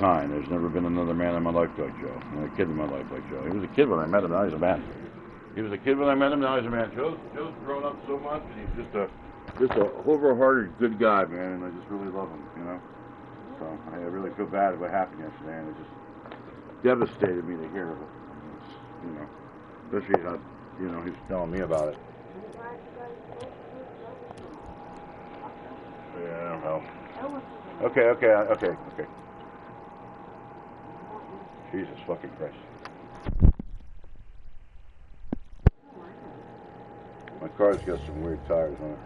kind. There's never been another man in my life like Joe. And a kid in my life like Joe. He was a kid when I met him, now he's a man. He was a kid when I met him, now he's a man. Joe's grown up so much, and he's just a wholehearted good guy, man, and I just really love him, you know? So I really feel bad about what happened yesterday, and it just devastated me to hear of it. You know, especially how, you know, he's telling me about it. Yeah, I don't know. Okay. Jesus fucking Christ. My car's got some weird tires on it.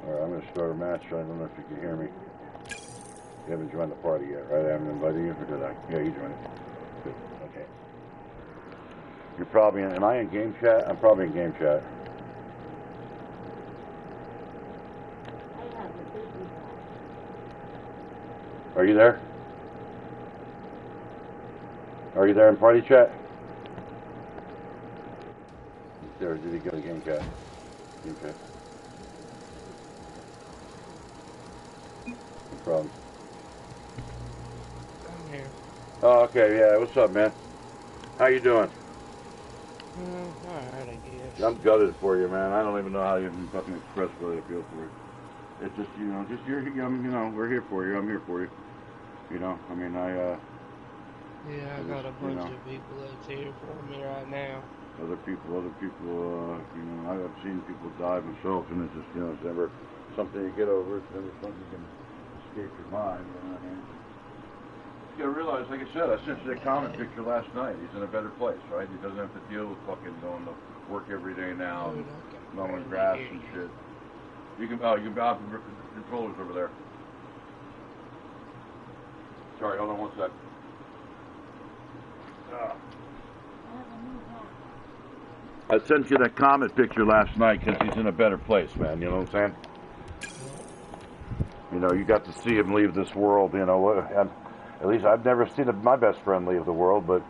Alright, I'm gonna start a match. I don't know if you can hear me. You haven't joined the party yet, right? I haven't invited you, or did I? Yeah, you joined it. Good. Okay. You're probably in, am I in game chat? I'm probably in game chat. Are you there? Are you there in party chat? There, did he go to game chat? Game chat. No problem. I'm here. Oh, okay, yeah. What's up, man? How you doing? Alright, I guess. I'm gutted for you, man. I don't even know how you can fucking express what I feel for you. It's just, you know, you know, we're here for you. I'm here for you. You know, I mean, yeah, I got a bunch of people that's here for me right now. Other people, you know, I've seen people die myself, and it's just, you know, it's never something you get over. It's never something you can escape your mind, you know what I mean? You gotta realize, like I said, I sent you the comment picture last night. He's in a better place, right? He doesn't have to deal with fucking going to work every day now and mowing grass and shit. You can bounce the controllers over there. Sorry, hold on one sec. I sent you that comment picture last night because he's in a better place, man. You know what I'm saying? You know, you got to see him leave this world, you know. At least I've never seen my best friend leave the world, but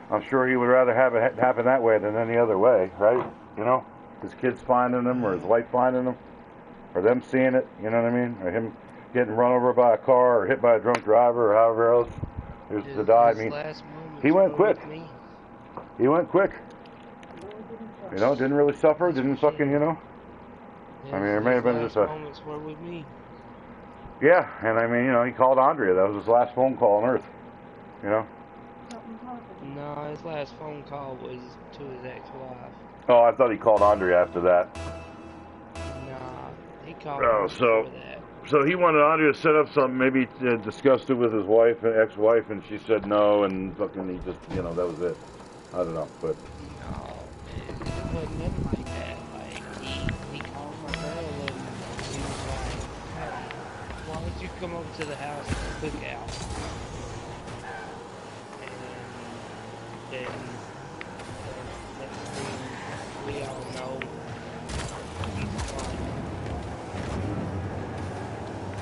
I'm sure he would rather have it happen that way than any other way, right? You know? His kids finding him, or his wife finding him, or them seeing it, you know what I mean? Or him getting run over by a car, or hit by a drunk driver, or however else. There's to die. I mean, he went quick. He went quick. You know, didn't really suffer, didn't fucking, you know. I mean, it may have been just a... moments were with me. Yeah, and I mean, you know, he called Andrea. That was his last phone call on Earth. You know? No, his last phone call was to his ex-wife. Oh, I thought he called Andrea after that. Nah, he called her before that. So he wanted Andrea to set up something, maybe discussed it with his wife, ex-wife, and she said no, and fucking he just, you know, that was it. I don't know, but... No, it wasn't nothing like that. Like, he called my girl and he was like, hey, why don't you come over to the house and cook out? And then, next thing we all know, he's fine.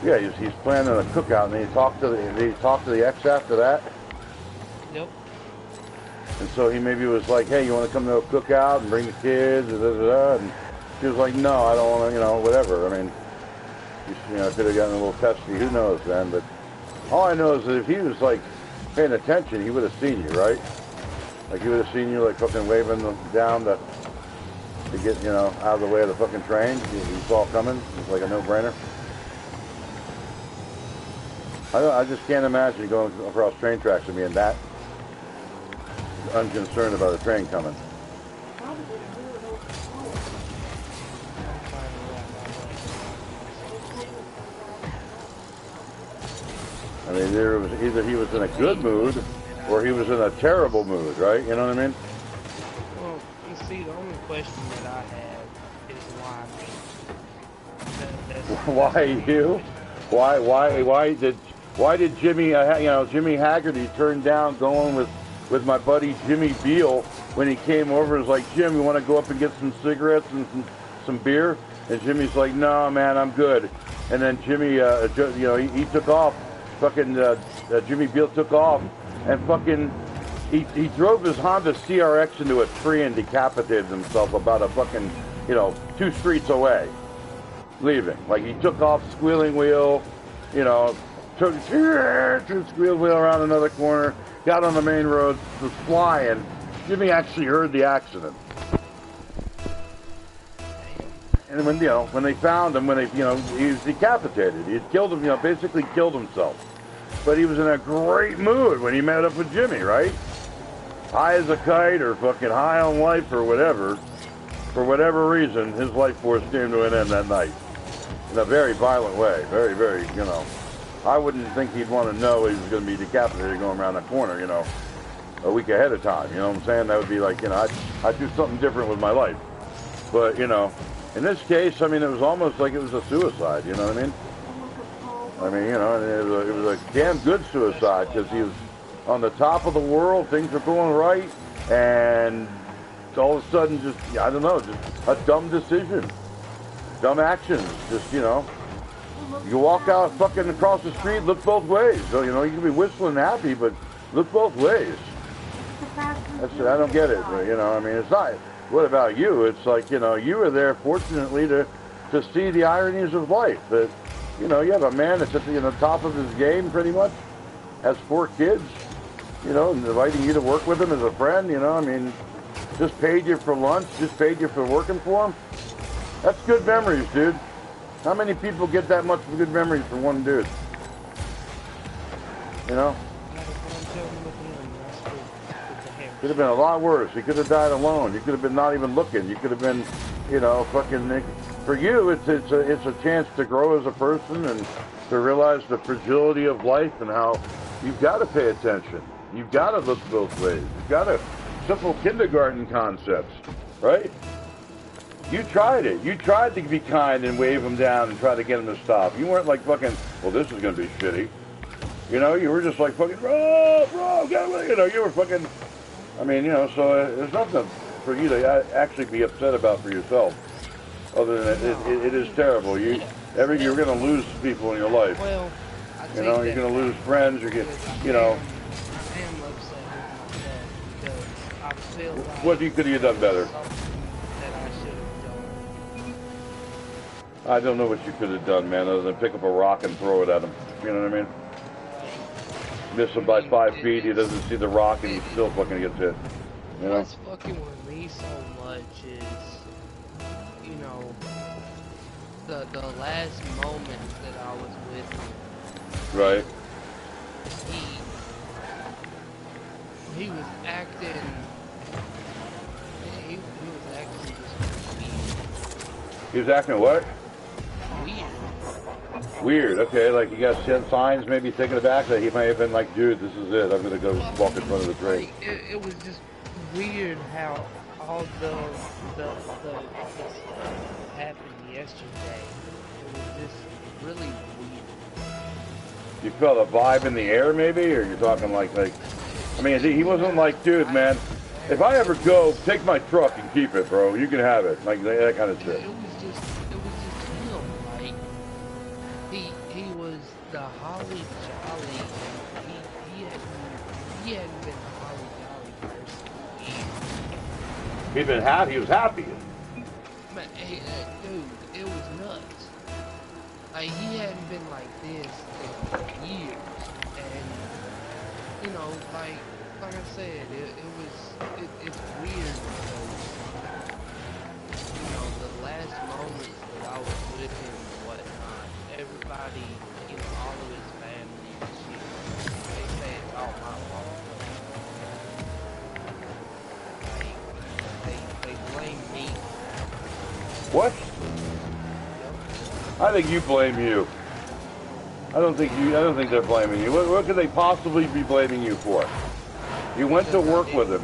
Yeah, he's planning a cookout, and then he talked to the ex after that. Yep. And so he maybe was like, hey, you want to come to a cookout and bring the kids, and she was like, no, I don't want to, you know, whatever. I mean, you know, could have gotten a little testy, who knows, then, but all I know is that if he was, like, paying attention, he would have seen you, right? Like, he would have seen you, like, fucking waving them down to get, you know, out of the way of the fucking train. He saw it coming. It's like a no-brainer. I just can't imagine going across train tracks and being that unconcerned about a train coming. I mean, there was either he was in a good mood or he was in a terrible mood, right? You know what I mean? Well, you see, the only question that I have is why me? Why you? Why did Jimmy, Jimmy Haggerty turn down going with my buddy Jimmy Beal when he came over? It was like, Jim, you want to go up and get some cigarettes and some beer? And Jimmy's like, no, man, I'm good. And then Jimmy, he took off. Fucking Jimmy Beal took off and fucking he drove his Honda CRX into a tree and decapitated himself about a fucking 2 streets away, leaving. Like, he took off squealing wheel, you know, took squealed wheel around another corner, got on the main road, was flying. Jimmy actually heard the accident. And when, you know, when they found him, he was decapitated. He had killed him, basically killed himself. But he was in a great mood when he met up with Jimmy, right? High as a kite or fucking high on life or whatever. For whatever reason, his life force came to an end that night. In a very violent way. Very, very, I wouldn't think he'd want to know he was going to be decapitated going around that corner, a week ahead of time. You know what I'm saying? That would be like, I'd do something different with my life. But, in this case, it was almost like it was a suicide, you know what I mean? It was a damn good suicide because he was on the top of the world, things were going right, and all of a sudden just a dumb decision, dumb actions, you walk out fucking across the street, look both ways. So, you can be whistling happy, but look both ways. I don't get it, it's not, what about you? It's like, you were there fortunately to see the ironies of life. That, you have a man that's at the top of his game pretty much, has 4 kids, and inviting you to work with him as a friend, just paid you for lunch, just paid you for working for him. That's good memories, dude. How many people get that much good memories from one dude? Could have been a lot worse. He could have died alone. You could have been not even looking. You could have been, fucking. For you, it's a chance to grow as a person and to realize the fragility of life and how you've got to pay attention. You've got to look both ways. You've got to simple kindergarten concepts, right? You tried it. You tried to be kind and wave them down and try to get them to stop. You weren't like fucking, well, this is going to be shitty. You were just like fucking, bro, get away. You were fucking. So there's nothing for you to actually be upset about for yourself, other than it is terrible. You're going to lose people in your life. Well, you're going to lose friends. I am upset because I feel like what could you have done better? That I should have done. I don't know what you could have done, man, other than pick up a rock and throw it at him. You know what I mean? Miss him by 5 feet, he doesn't see the rock, and he still fucking gets hit. What's fucking with me so much is, the last moment that I was with him. Right. He was acting. He was acting just weird. He was acting what? Weird. Weird, okay, like you got sent signs maybe taken aback that he may have been like, dude, this is it, I'm gonna go walk in front of the train. It was just weird how all the stuff happened yesterday. It was just really weird. You felt a vibe in the air maybe, or you're talking like, he wasn't like, dude, man, if I ever go, take my truck and keep it, bro, you can have it, like that kind of shit. It was just him, like, he was the holly jolly, he hadn't been a holly jolly person in years. He'd been happy, he was happy. Man, dude, it was nuts. Like, he hadn't been like this in years, and, like I said, it's weird because, the last moments that I was with him and whatnot, everybody, all of his family and shit, they say it's all my fault. Like, they blame me. What? I think you blame you. I don't think they're blaming you. What could they possibly be blaming you for? You went to work with him.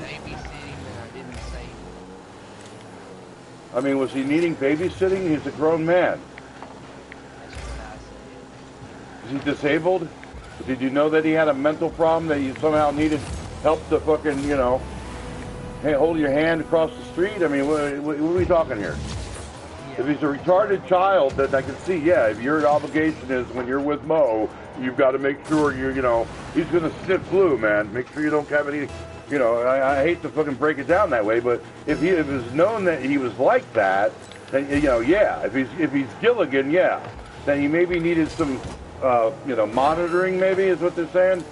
Was he needing babysitting? He's a grown man. Is he disabled? Did you know that he had a mental problem, that you somehow needed help to fucking, hold your hand across the street? What are we talking here? If he's a retarded child, then I can see, if your obligation is when you're with Mo, you've got to make sure he's going to sniff glue, man. Make sure you don't have any, I hate to fucking break it down that way, but if it was known that he was like that, then, if he's Gilligan, then he maybe needed some you know, monitoring maybe is what they're saying.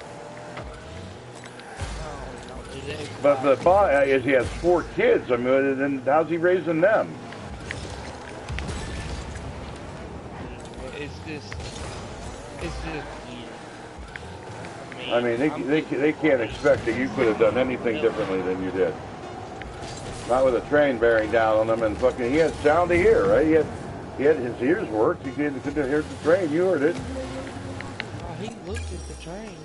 But the bottom is he has 4 kids. I mean, then how's he raising them? It's just weird. I mean, they can't expect that you could have done anything differently than you did. Not with a train bearing down on him, and fucking he had sound to hear, right? He had his ears worked. He could hear the train. You heard it. Oh, he looked at the train.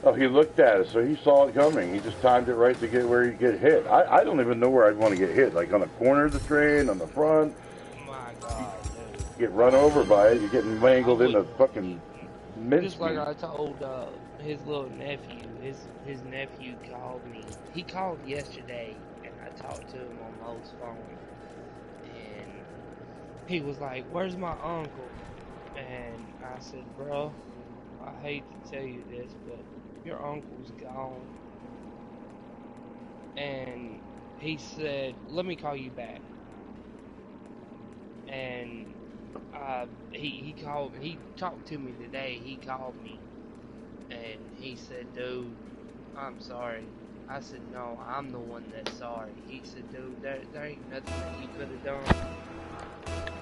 Oh, he looked at it, so he saw it coming. He just timed it right to get where he'd get hit. I don't even know where I'd want to get hit. Like on the corner of the train, on the front. My God, dude. Get run over by it. You're getting mangled in the fucking mincemeat. Just like I told his little nephew. His nephew called me. He called yesterday, and I talked to him on Mo's phone. And he was like, "Where's my uncle?" And I said, "Bro, I hate to tell you this, but your uncle's gone." And he said, "Let me call you back." And he called. He talked to me today. He called me, and he said, "Dude, I'm sorry." I said, "No, I'm the one that's sorry." He said, "Dude, there ain't nothing that you could have done."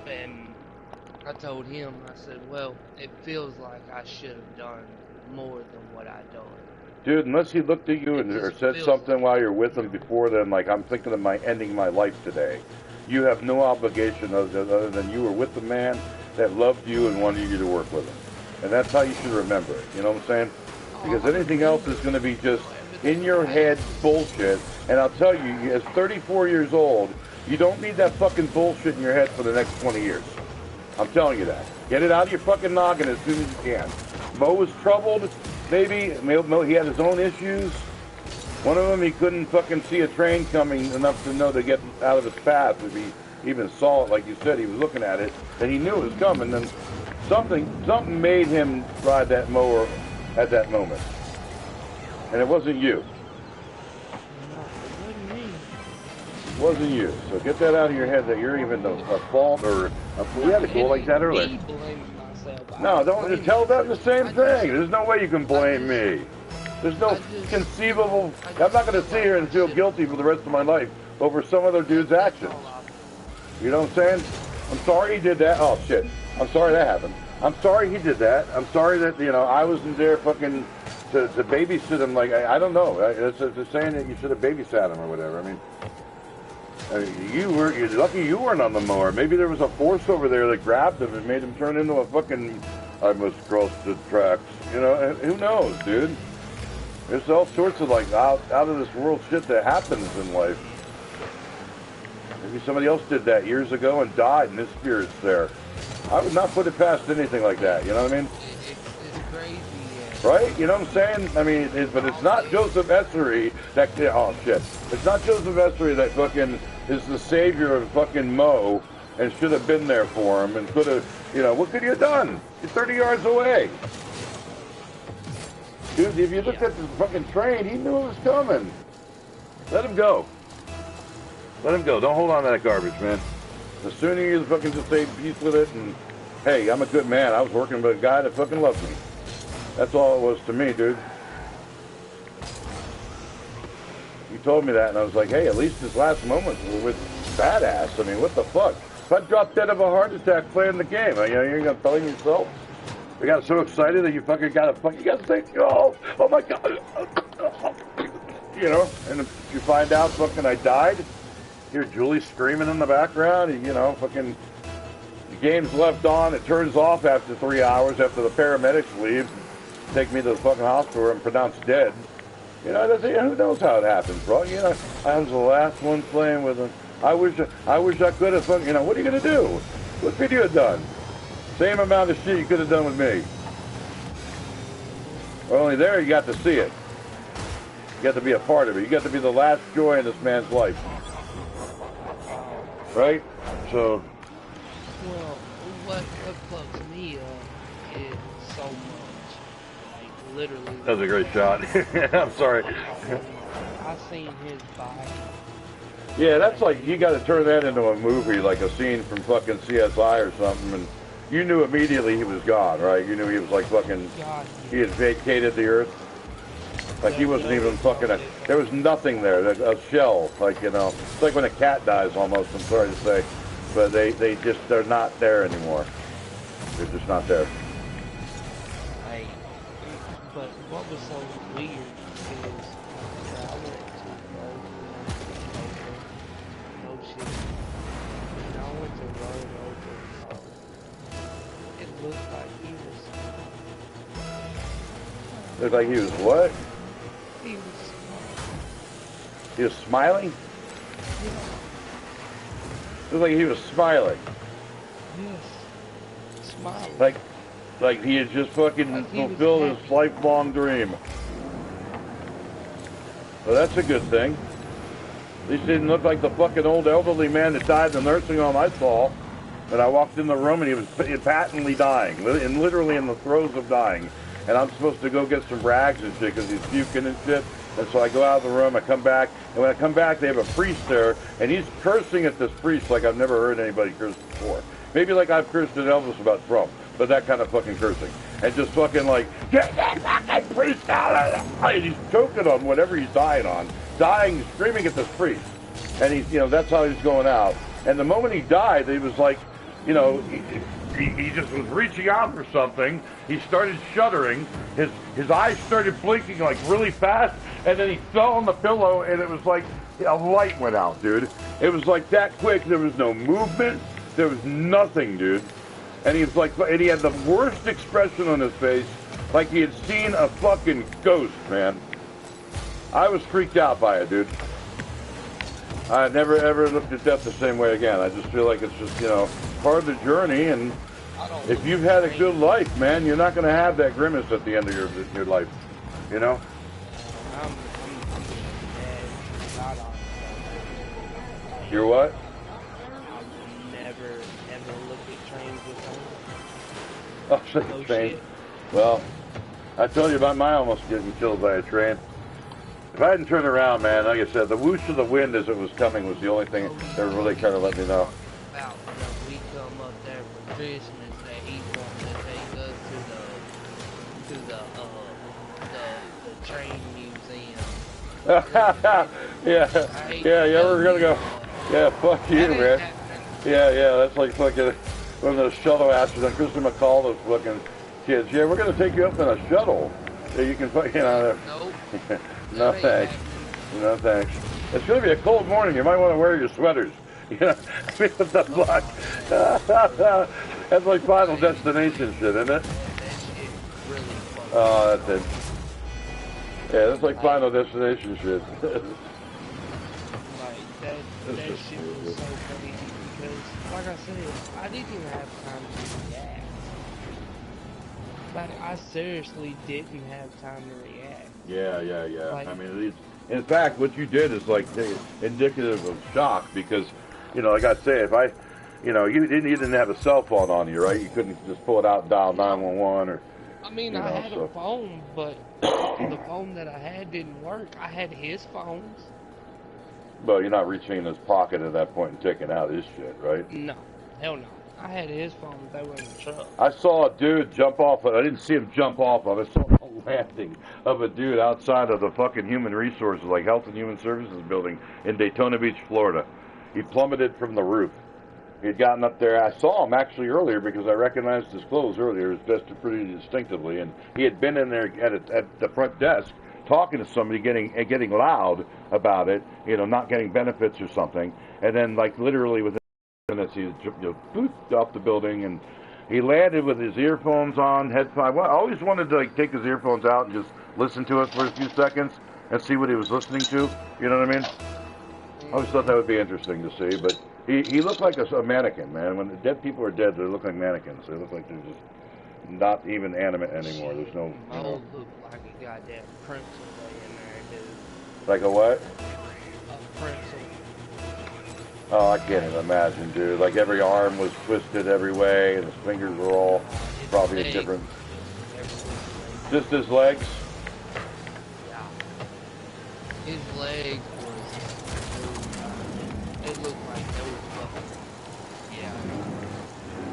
And I told him, I said, "Well, it feels like I should have done more than what I done." Dude, unless he looked at you or said something while you're with him before then, like, I'm thinking of ending my life today, you have no obligation other than you were with the man that loved you and wanted you to work with him. And that's how you should remember it. You know what I'm saying? Because anything else is going to be just in your head bullshit. And I'll tell you, as 34 years old, you don't need that fucking bullshit in your head for the next 20 years. I'm telling you that. Get it out of your fucking noggin as soon as you can. Mo was troubled, maybe. Mo, he had his own issues. One of them, he couldn't fucking see a train coming enough to know to get out of his path. If he even saw it, like you said, he was looking at it, and he knew it was coming. And something made him ride that mower at that moment. And it wasn't you. It wasn't you. So get that out of your head that you're even a fault or we had a goal like that earlier. No, don't tell them the same thing. There's no way you can blame me. There's no conceivable. I'm not going to sit here and feel guilty for the rest of my life over some other dude's actions. You know what I'm saying? I'm sorry he did that. Oh shit. I'm sorry that happened. I'm sorry he did that. I'm sorry that I wasn't there fucking to babysit him. Like I don't know. It's saying that you should have babysat him or whatever. I mean, you're lucky you weren't on the mower. Maybe there was a force over there that grabbed him and made him turn into a fucking. I must cross the tracks. Who knows, dude? There's all sorts of like out of this world shit that happens in life. Maybe somebody else did that years ago and died, and his spirit's there. I would not put it past anything like that. You know what I mean? It's crazy. Right? You know what I'm saying? I mean, but it's not Joseph Essery that. Oh shit! It's not Joseph Essery that fucking is the savior of fucking Mo and should have been there for him and could have. What could you have done? You're 30 yards away. Dude, if you looked at the fucking train, he knew it was coming. Let him go. Let him go. Don't hold on to that garbage, man. The sooner you fucking just say peace with it and, hey, I'm a good man. I was working with a guy that fucking loved me. That's all it was to me, dude. You told me that, and I was like, hey, at least his last moments were with badass. I mean, what the fuck? If I dropped dead of a heart attack playing the game, you're going to blame yourself? You got so excited that you fucking got to say, oh my God. And if you find out fucking I died, hear Julie screaming in the background, and, fucking the game's left on, it turns off after 3 hours after the paramedics leave, take me to the fucking hospital and pronounced dead. Who knows how it happens, bro? I was the last one playing with him. I wish I could have fucking, what are you going to do? What could you have done? Same amount of shit you could have done with me. Well, only there you got to see it. You got to be a part of it. You got to be the last joy in this man's life. Right? So. Well, what fucks me up is so much. Like, literally. That was a great shot. I'm sorry. I seen his body. Yeah, that's like, you got to turn that into a movie, like a scene from fucking CSI or something, and you knew immediately he was gone, right? You knew he was like fucking, God, he had vacated the earth. Like he wasn't even fucking, there was nothing there, a shell, like, you know. It's like when a cat dies almost, I'm sorry to say. But they're not there anymore. They're just not there. like, but what was so weird is that I went to no shit. When I went to roll over, it looked like he was, Looked like he was what? he was, He was smiling? yeah, Looked like he was smiling. yes, smiling. Like he had just fucking Like he was fulfilled his happy. lifelong dream. Well, that's a good thing. At least he didn't look like the fucking old elderly man that died in the nursing home I saw. And I walked in the room and he was patently dying, and literally in the throes of dying. And I'm supposed to go get some rags and shit because he's puking and shit. And so I go out of the room, I come back, and when I come back, they have a priest there, and he's cursing at this priest like I've never heard anybody curse before. Maybe like I've cursed at Elvis about Trump, but that kind of fucking cursing. And just fucking like, get that fucking priest out of there! And he's choking on whatever he's dying on. Dying, screaming at this priest. And he's, you know, that's how he's going out. And the moment he died, he was like, you know, he just was reaching out for something. He started shuddering. His eyes started blinking like really fast, and then he fell on the pillow, and it was like a light went out, dude. It was like that quick. There was no movement. There was nothing, dude. And he was like, and he had the worst expression on his face, like he had seen a fucking ghost, man. I was freaked out by it, dude. I never ever looked at death the same way again. I just feel like it's just, you know, part of the journey, and if you've had a good life, man, you're not going to have that grimace at the end of your life, you know? I'm not on. You're what? I'll never ever look at trains with Oh, shit, no train. shit. Well, I told you about my almost getting killed by a train. If I hadn't turned around, man, like I said, the whoosh of the wind as it was coming was the only thing that really kind of let me know. About when we come up there for Christmas, that he's wanting to take us to the train museum. yeah, we're gonna go. Yeah, fuck you, man. Happening. Yeah, that's like fucking one of those shuttle accidents. Kristen McCall, those fucking kids. Yeah, we're gonna take you up in a shuttle. So you can, you know. Nope. No thanks. No thanks. It's gonna be a cold morning. You might want to wear your sweaters. You know, with the luck. That's like Final Destination shit, isn't it? That shit really fucking. Oh, that's it. Yeah, that's like Final Destination shit. Like that shit was so crazy because, like I said, I didn't even have time to react. Like I seriously didn't have time to react. Yeah. Like, I mean, in fact, what you did is like indicative of shock because, you know, like I say, if I, you know, you didn't have a cell phone on you, right? You couldn't just pull it out and dial 911 or. I mean, you I know, had so. a phone, but the phone that I had didn't work. I had his phones. Well, you're not reaching in his pocket at that point and taking out his shit, right? No, hell no. I had his phones. They were in the truck. I saw a dude jump off. I didn't see him jump off of it. I saw a landing of a dude outside of the fucking Human Resources, like Health and Human Services building in Daytona Beach, Florida. He plummeted from the roof. He had gotten up there. I saw him actually earlier because I recognized his clothes earlier. His dressed pretty distinctively, and he had been in there at the front desk talking to somebody, getting loud about it. You know, not getting benefits or something. And then, like literally within minutes, he booped off the building, and he landed with his earphones on, headphones. I always wanted to like take his earphones out and just listen to it for a few seconds and see what he was listening to. You know what I mean? I always thought that would be interesting to see, but he looked like a mannequin, man. When the dead people are dead, they look like mannequins. They look like they're just not even animate anymore. There's no, you know. Looked like a goddamn pencil in there, dude. Like a what? A pencil. Oh, I can't even imagine, dude. Like every arm was twisted every way, and his fingers were all probably a different. Just his legs. Yeah. His legs was. It looked like they were fucking. Yeah.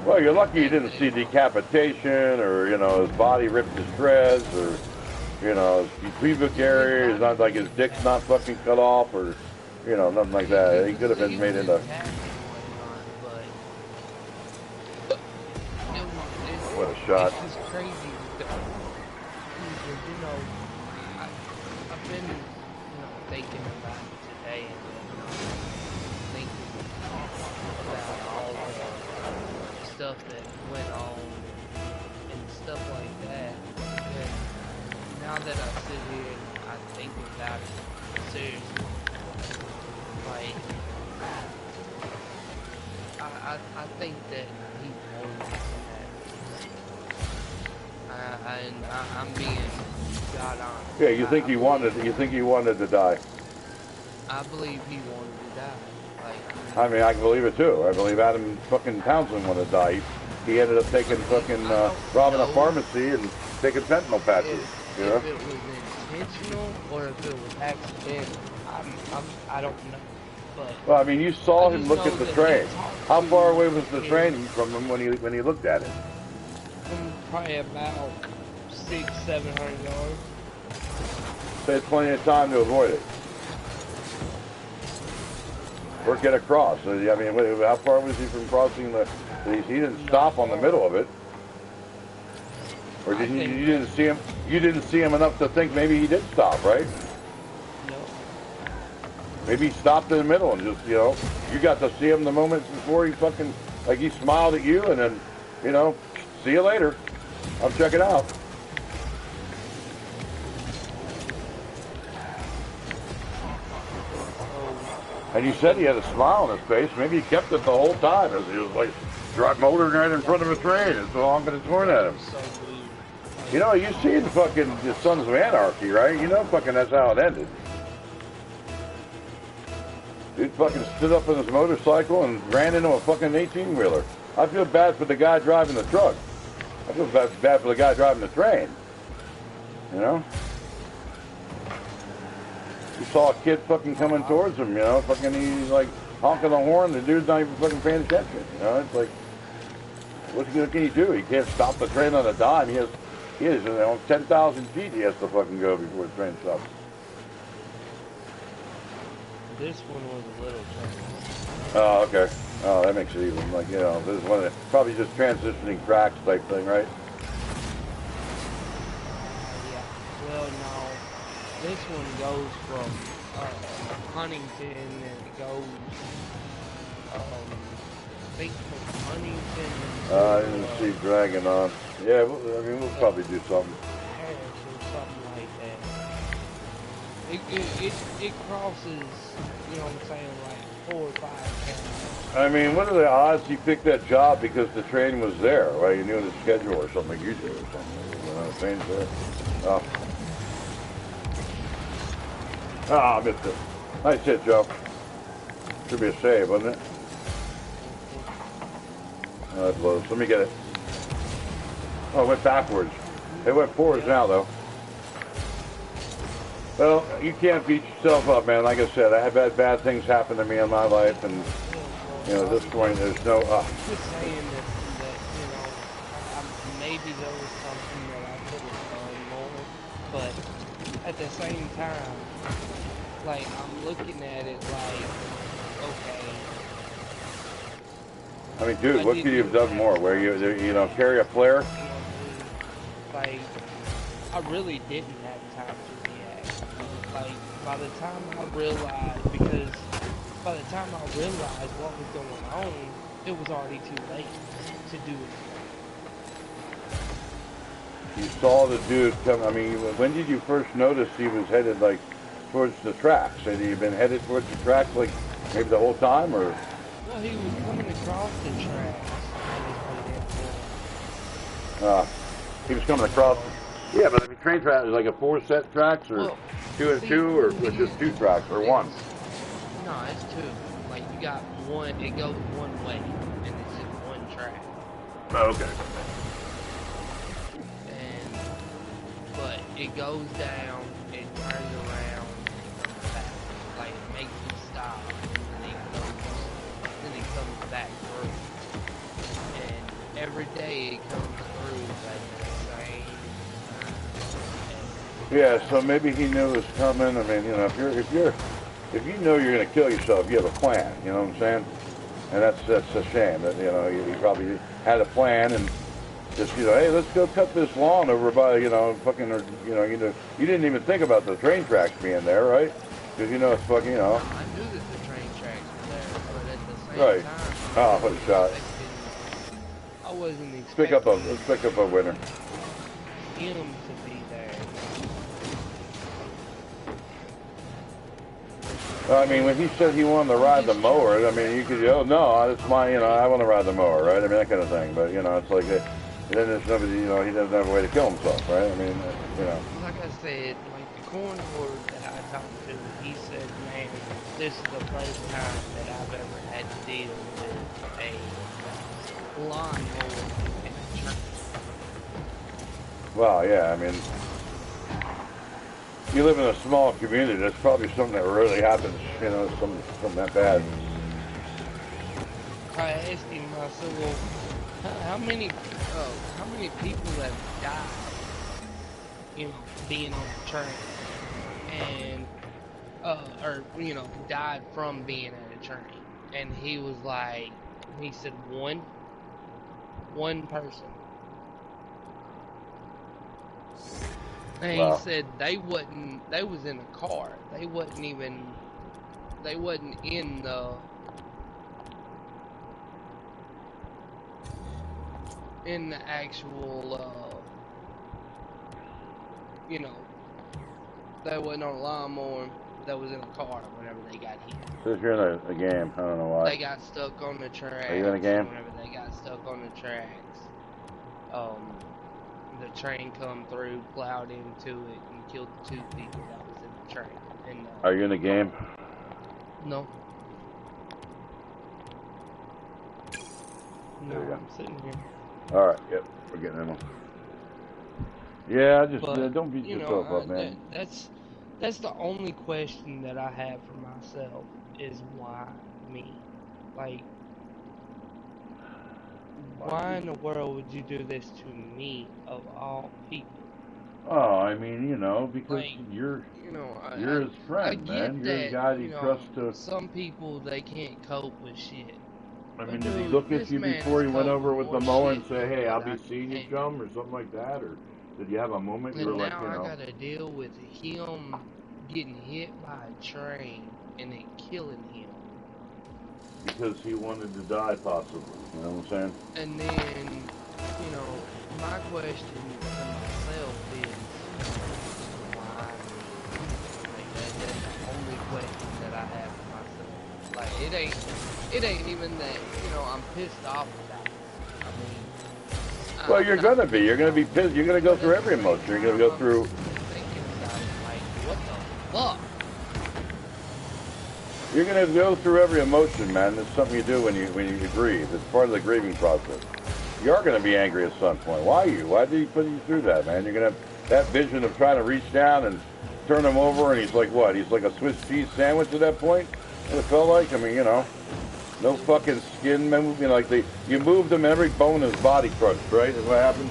Well, you're lucky you didn't see decapitation or, you know, his body ripped to shreds or, you know, his pubic area is not like his dick's not fucking cut off or, you know, nothing like that. He could have been made into... What a shot. It's just crazy because, you know, I've been, you know, thinking about it today and, you know, thinking about all the stuff that went on and stuff like that. And now that I sit here and I think about it seriously, like, I think that he wanted that. And I'm being God honest. Yeah, you think he wanted to die? I believe he wanted to die. Like, I mean, I can believe it too. I believe Adam fucking Townsend wanted to die. He ended up taking fucking robbing a pharmacy and taking fentanyl patches. You know? If it was intentional or if it was accidental, I don't know. But well, I mean, you saw him look at the train. How far away was the train from him when he looked at it? Probably about 600-700 yards. So it's plenty of time to avoid it. Or get across. I mean, how far was he from crossing the? He didn't stop on the middle of it. Or you didn't see him? You didn't see him enough to think maybe he did stop, right? No. Maybe he stopped in the middle and just, you know, you got to see him the moments before he fucking, like he smiled at you and then, you know, see you later. I'll check it out. And you said he had a smile on his face. Maybe he kept it the whole time as he was like motoring right in front of a train and so honking his horn at him. You know, you seen fucking the Sons of Anarchy, right? You know fucking that's how it ended. Dude fucking stood up on his motorcycle and ran into a fucking 18-wheeler. I feel bad for the guy driving the truck. I feel bad for the guy driving the train. You know? You saw a kid fucking coming towards him, you know? Fucking he's like honking the horn. The dude's not even fucking paying attention. You know? It's like, what can he do? He can't stop the train on a dime. He has you know, 10,000 feet he has to fucking go before the train stops. This one was a little train. Oh, okay. Oh, that makes it even, like, you know, this is one of the, probably just transitioning tracks type thing, right? Yeah. Well, no. This one goes from Huntington and it goes, I think from Huntington I didn't see dragging on. Yeah, I mean, we'll probably do something. Harris or something like that. It crosses, you know what I'm saying, like 4 or 5 counties. I mean, what are the odds he picked that job because the train was there, right? You knew the schedule or something like you did or something. You know, the train's there. Oh. Ah, I missed it. Nice hit, Joe. Should be a save, wasn't it? Oh, that blows. Let me get it. Oh, it went backwards. It went forwards now, though. Well, you can't beat yourself up, man. Like I said, I had bad things happen to me in my life, and, you know, at this point, there's no... Just saying that, you know, maybe there was something that I could have done more, but at the same time, like, I'm looking at it like, okay. I mean, dude, what could you have done more? Where you know, carry a flare? Like, I really didn't have time to react. Like, by the time I realized what was going on, it was already too late to do it. You saw the dude come. I mean, when did you first notice he was headed like towards the tracks? Had he been headed towards the tracks like maybe the whole time, or? Well, he was coming across the tracks. He was coming across. Yeah, but I mean, train tracks is like a 4 set tracks, or well, 2 and 2, or just 2 tracks, or 1. No, it's 2. Like you got one. It goes one way, and it's just one track. Oh, okay. But it goes down, it turns around, and comes back. Like it makes it stop, and then it comes back through. And every day it comes through at the same time. Yeah, so maybe he knew it was coming. I mean, you know, if you know you're gonna kill yourself, you have a plan. You know what I'm saying? And that's a shame that, you know, he probably had a plan and just, you know, hey, let's go cut this lawn over by, you know, fucking, or, you didn't even think about the train tracks being there, right? Because you know it's fucking, you No, know. I knew that the train tracks were there, but at the same Right. time, Oh, what a shot. I wasn't Let's pick up a winner. him to be there. I mean, when he said he wanted to ride the mower, I mean, you could, oh, no, it's my, you know, I want to ride the mower, right? I mean, that kind of thing. But, you know, it's like, then there's nobody, you know, he doesn't have a way to kill himself, right? I mean, you know. Like I said, like the corn horde that I talked to, he said, man, this is the first time that I've ever had to deal with a lawnmower in a church. Well, yeah, I mean, you live in a small community, that's probably something that really happens, you know, something that bad. I asked him, I said, well, how many people have died, you know, being on the train, and, or, you know, died from being at a train? And he was like, he said, one person. And Wow. he said they was in a car. They wasn't in the actual, you know, they wasn't on a lawnmower. That was in a car whenever they got hit. Says you're in a game. I don't know why. They got stuck on the tracks. Are you in a game? Whenever they got stuck on the tracks, the train come through, plowed into it, and killed the 2 people that was in the train. And are you in a game? No. No, I'm sitting here. All right. Yep. We're getting in one. Yeah, just don't beat you yourself know, up, man. That's the only question that I have for myself is why me? Like, why in the world would you do this to me of all people? Oh, I mean, you know, because Like, you're I his friend, man. You're the guy he trusts to. some people, they can't cope with shit. I But mean, did he dude, look at this you man before is he went over coping with the more mower and shit say, than "Hey, I'll what I be seeing you, can chum," handle. or something like that, or did you have a moment you were And like, now you I know? gotta deal with him getting hit by a train and it killing him. Because he wanted to die, possibly. You know what I'm saying? And then, you know, my question to myself is, why me? Like, that's the only question that I have for myself. Like, it ain't even that, you know, I'm pissed off about it. I mean, Well, I'm you're not gonna be. You're pissed gonna be off. pissed. You're gonna go But through at the every same emotion. You're gonna time, go I'm through. sitting here thinking about it, like, what the fuck? You're gonna go through every emotion, man. It's something you do when you grieve. It's part of the grieving process. You are gonna be angry at some point. Why you? Why did he put you through that, man? You're gonna have that vision of trying to reach down and turn him over, and he's like what? He's like a Swiss cheese sandwich at that point. What it felt like. I mean, you know, no fucking skin moving. Like you moved him, every bone in his body crushed. Right? Is what happened.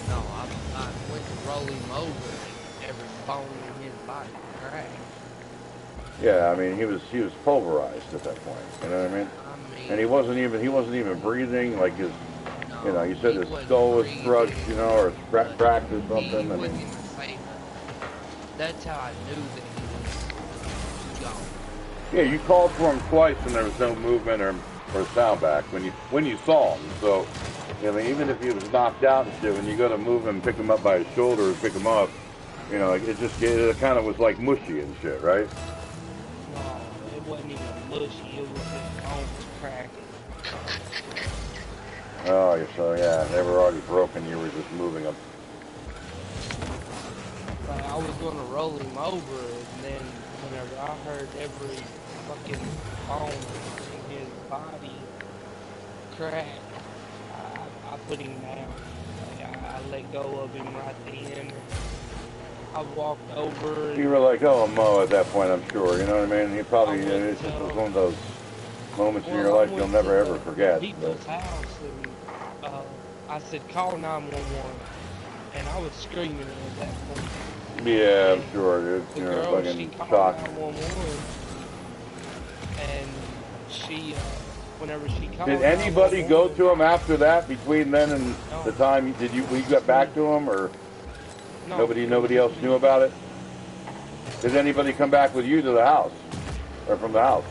No, I went to roll him over and every bone in his body cracked. Yeah, I mean, he was pulverized at that point. You know what I mean? And he wasn't even breathing. Like his, no, you know, you said his wasn't skull was breathing, crushed, you know, or cracked or something. He I mean, wasn't even saying nothing. That's how I knew that he was gone. yeah, you called for him twice and there was no movement or sound back when you saw him. So, I mean, even if he was knocked out and shit, when you go to move him, pick him up by his shoulder or pick him up, you know, it kind of was like mushy and shit, right? No, it wasn't even mushy. It was just bones cracking. Oh, so yeah, they were already broken. You were just moving them. Like, I was gonna roll him over, and then whenever I heard every fucking bone in his body crack, I put him down. Like, I let go of him right then. I walked over. You were like, oh, Mo, at that point, I'm sure. You know what I mean? He probably, it just was one of those moments in your life you'll never ever forget. People's house, and I said, call 911. And I was screaming at that point. Yeah, I'm And sure, dude. the You're girl, she fucking called shocked. 911. And she, whenever she Did called anybody go 911, to him after that? Between then and the no, time, did you we got back to him, or no, it was nobody just else knew me. about it? Did anybody come back with you to the house, or from the house?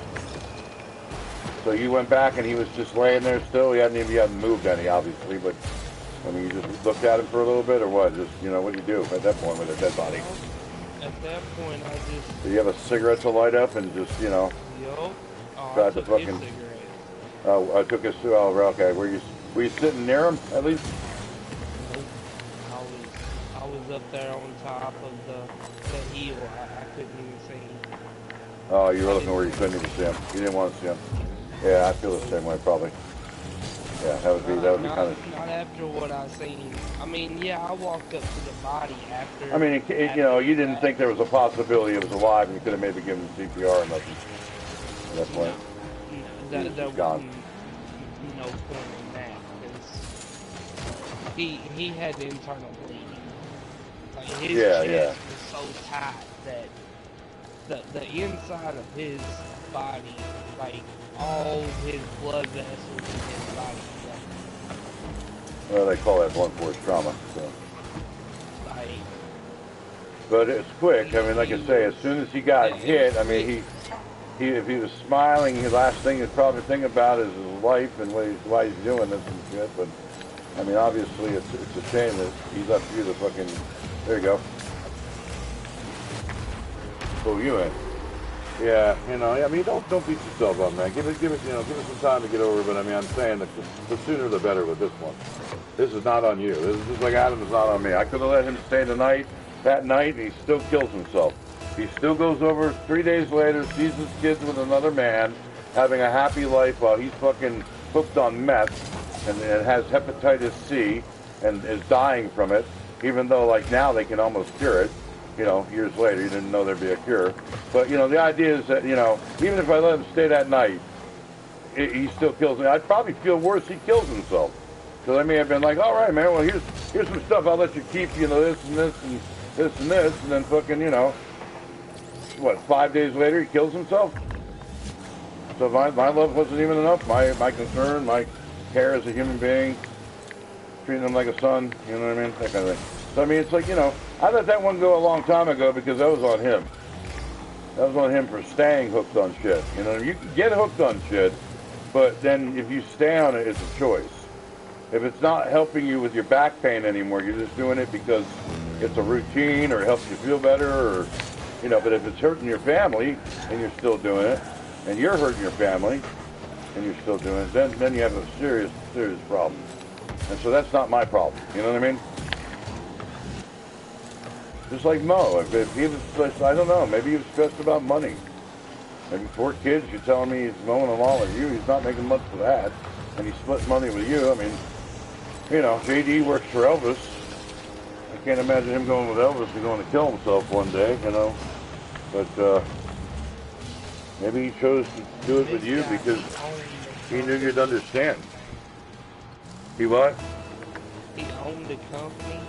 So you went back and he was just laying there still. He hadn't moved any, obviously, but I mean, you just looked at him for a little bit, or what? Just what do you do at that point with a dead body? At that point, I just, Did you have a cigarette to light up and just yup. Oh, I tried to took his fucking? cigarette. Oh, I took his. Oh, okay. Were you sitting near him at least? Nope. I was up there on top of the hill. I couldn't even see him. Oh, you were I looking where you didn't. couldn't even see him. You didn't want to see him. Yeah, I feel the same way probably. Yeah, that would be kind of. Not after what I seen. I mean, yeah, I walked up to the body I after mean, after you the didn't fact. think there was a possibility it was alive, and you could have maybe given him CPR or nothing at that No, point. no, He was there just gone. wasn't no point in that because he had internal bleeding. Like his Yeah, yeah. chest was so tight that the inside of his body, like all his blood vessels in his body, Well, they call that blunt force trauma. So. like But it's quick. I mean, like he I say, as was. soon as he got It was hit, I mean, quick. if he was smiling, the last thing he'd probably think about is his life and why he's doing this and shit. But I mean, obviously, it's a shame that he left you the fucking. There you go. Pull you in. Yeah, I mean, don't beat yourself up, man. Give it some time to get over it. But I mean, I'm saying that the sooner the better with this one. This is not on you. This is just like Adam is not on me. I could have let him stay that night, and he still kills himself. He still goes over 3 days later, sees his kids with another man, having a happy life while he's fucking hooked on meth and has hepatitis C and is dying from it. Even though, like now, they can almost cure it. Years later, you didn't know there'd be a cure. But, the idea is that, even if I let him stay that night, he still kills me. I'd probably feel worse he kills himself. So they may have been like, all right, man, well, here's some stuff I'll let you keep, this and this and this and this. And then fucking, 5 days later, he kills himself? So my love wasn't even enough. My concern, my care as a human being, treating him like a son, you know what I mean? That kind of thing. So, I mean, it's like, I let that one go a long time ago because that was on him. That was on him for staying hooked on shit. You can get hooked on shit, but then if you stay on it, it's a choice. If it's not helping you with your back pain anymore, you're just doing it because it's a routine or helps you feel better or, but if it's hurting your family and you're still doing it, and you're hurting your family and you're still doing it, then you have a serious, serious problem. And so that's not my problem. You know what I mean? Just like Mo, if he was stressed, I don't know, maybe he was stressed about money. Maybe 4 kids, you're telling me he's mowing them all at you, he's not making much for that. And he split money with you, I mean, JD works for Elvis. I can't imagine him going with Elvis and going to kill himself one day, But maybe he chose to do it with you because he knew you'd understand. He what? He owned the company.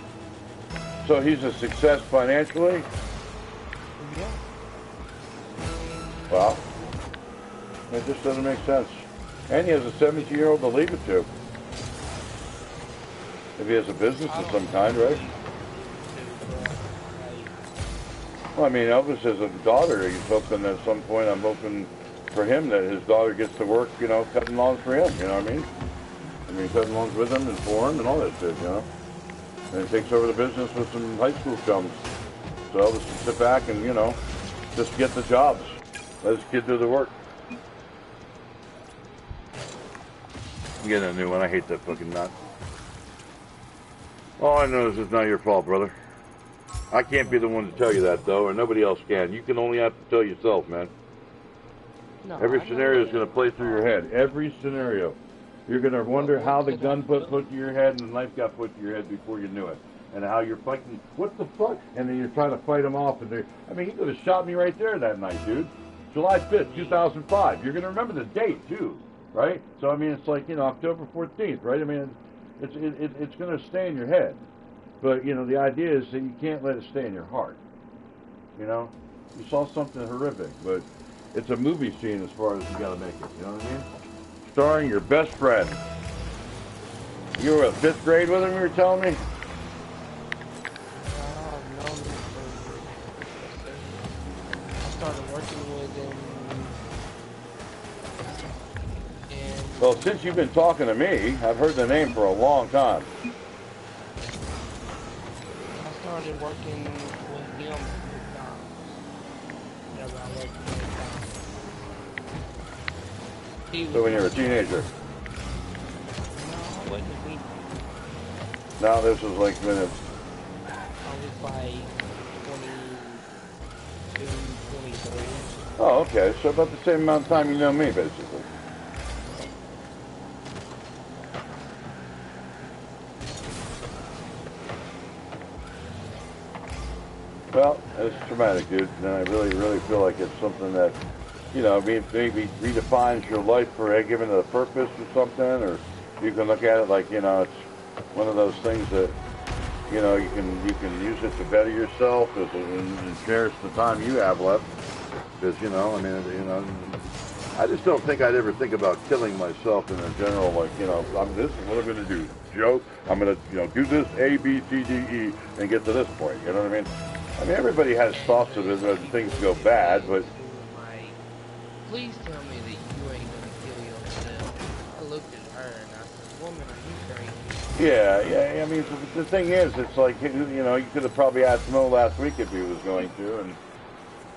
So he's a success financially? Yeah. Wow. It just doesn't make sense. And he has a 17-year-old to leave it to. If he has a business of some kind, right? Well, I mean, Elvis has a daughter. He's hoping at some point, I'm hoping for him that his daughter gets to work, cutting lawns for him, you know what I mean? Cutting lawns with him and for him and all that shit, And he takes over the business with some high school chums. So Elvis can sit back and, just get the jobs. Let his kid do the work. I'm getting a new one. I hate that fucking nut. All I know is it's not your fault, brother. I can't be the one to tell you that, though, or nobody else can. You can only have to tell yourself, man. No, Every scenario is going to play through your head. Every scenario. You're going to wonder how the gun put to your head and the knife got put to your head before you knew it. And how you're fighting, what the fuck? And then you're trying to fight him off. And he could have shot me right there that night, dude. July 5th, 2005. You're going to remember the date, too, right? So, it's like, October 14th, right? It's going to stay in your head. But, you know, the idea is that you can't let it stay in your heart. You know? You saw something horrific, but it's a movie scene as far as you got to make it. You know what I mean? Starring your best friend. You were in 5th grade with him, you were telling me? I started working with him. Well, since you've been talking to me, I've heard the name for a long time. I started working with him at McDonald's. Whenever I worked at McDonald's. So when you were a teenager? No, I wasn't a teenager. No, this was like minutes. I was like 22, 23. Oh, okay. So about the same amount of time you know me, basically. Well, it's traumatic, dude. And I really, really feel like it's something that, you know, maybe redefines your life for giving it a purpose or something, or you can look at it like, you know, it's one of those things that, you know, you can use it to better yourself and cherish the time you have left. Because, you know, I mean, you know, I just don't think I'd ever think about killing myself in a general, like, you know, this is what I'm going to do, Joe. I'm going to, you know, do this A, B, C, D, E, and get to this point. You know what I mean? I mean, everybody has thoughts of it when things go bad, but... Please tell me that you ain't gonna kill yourself. I looked at her and I said, woman, are you crazy? Yeah, I mean, the thing is, it's like, you know, you could have probably asked Mo last week if he was going to, and,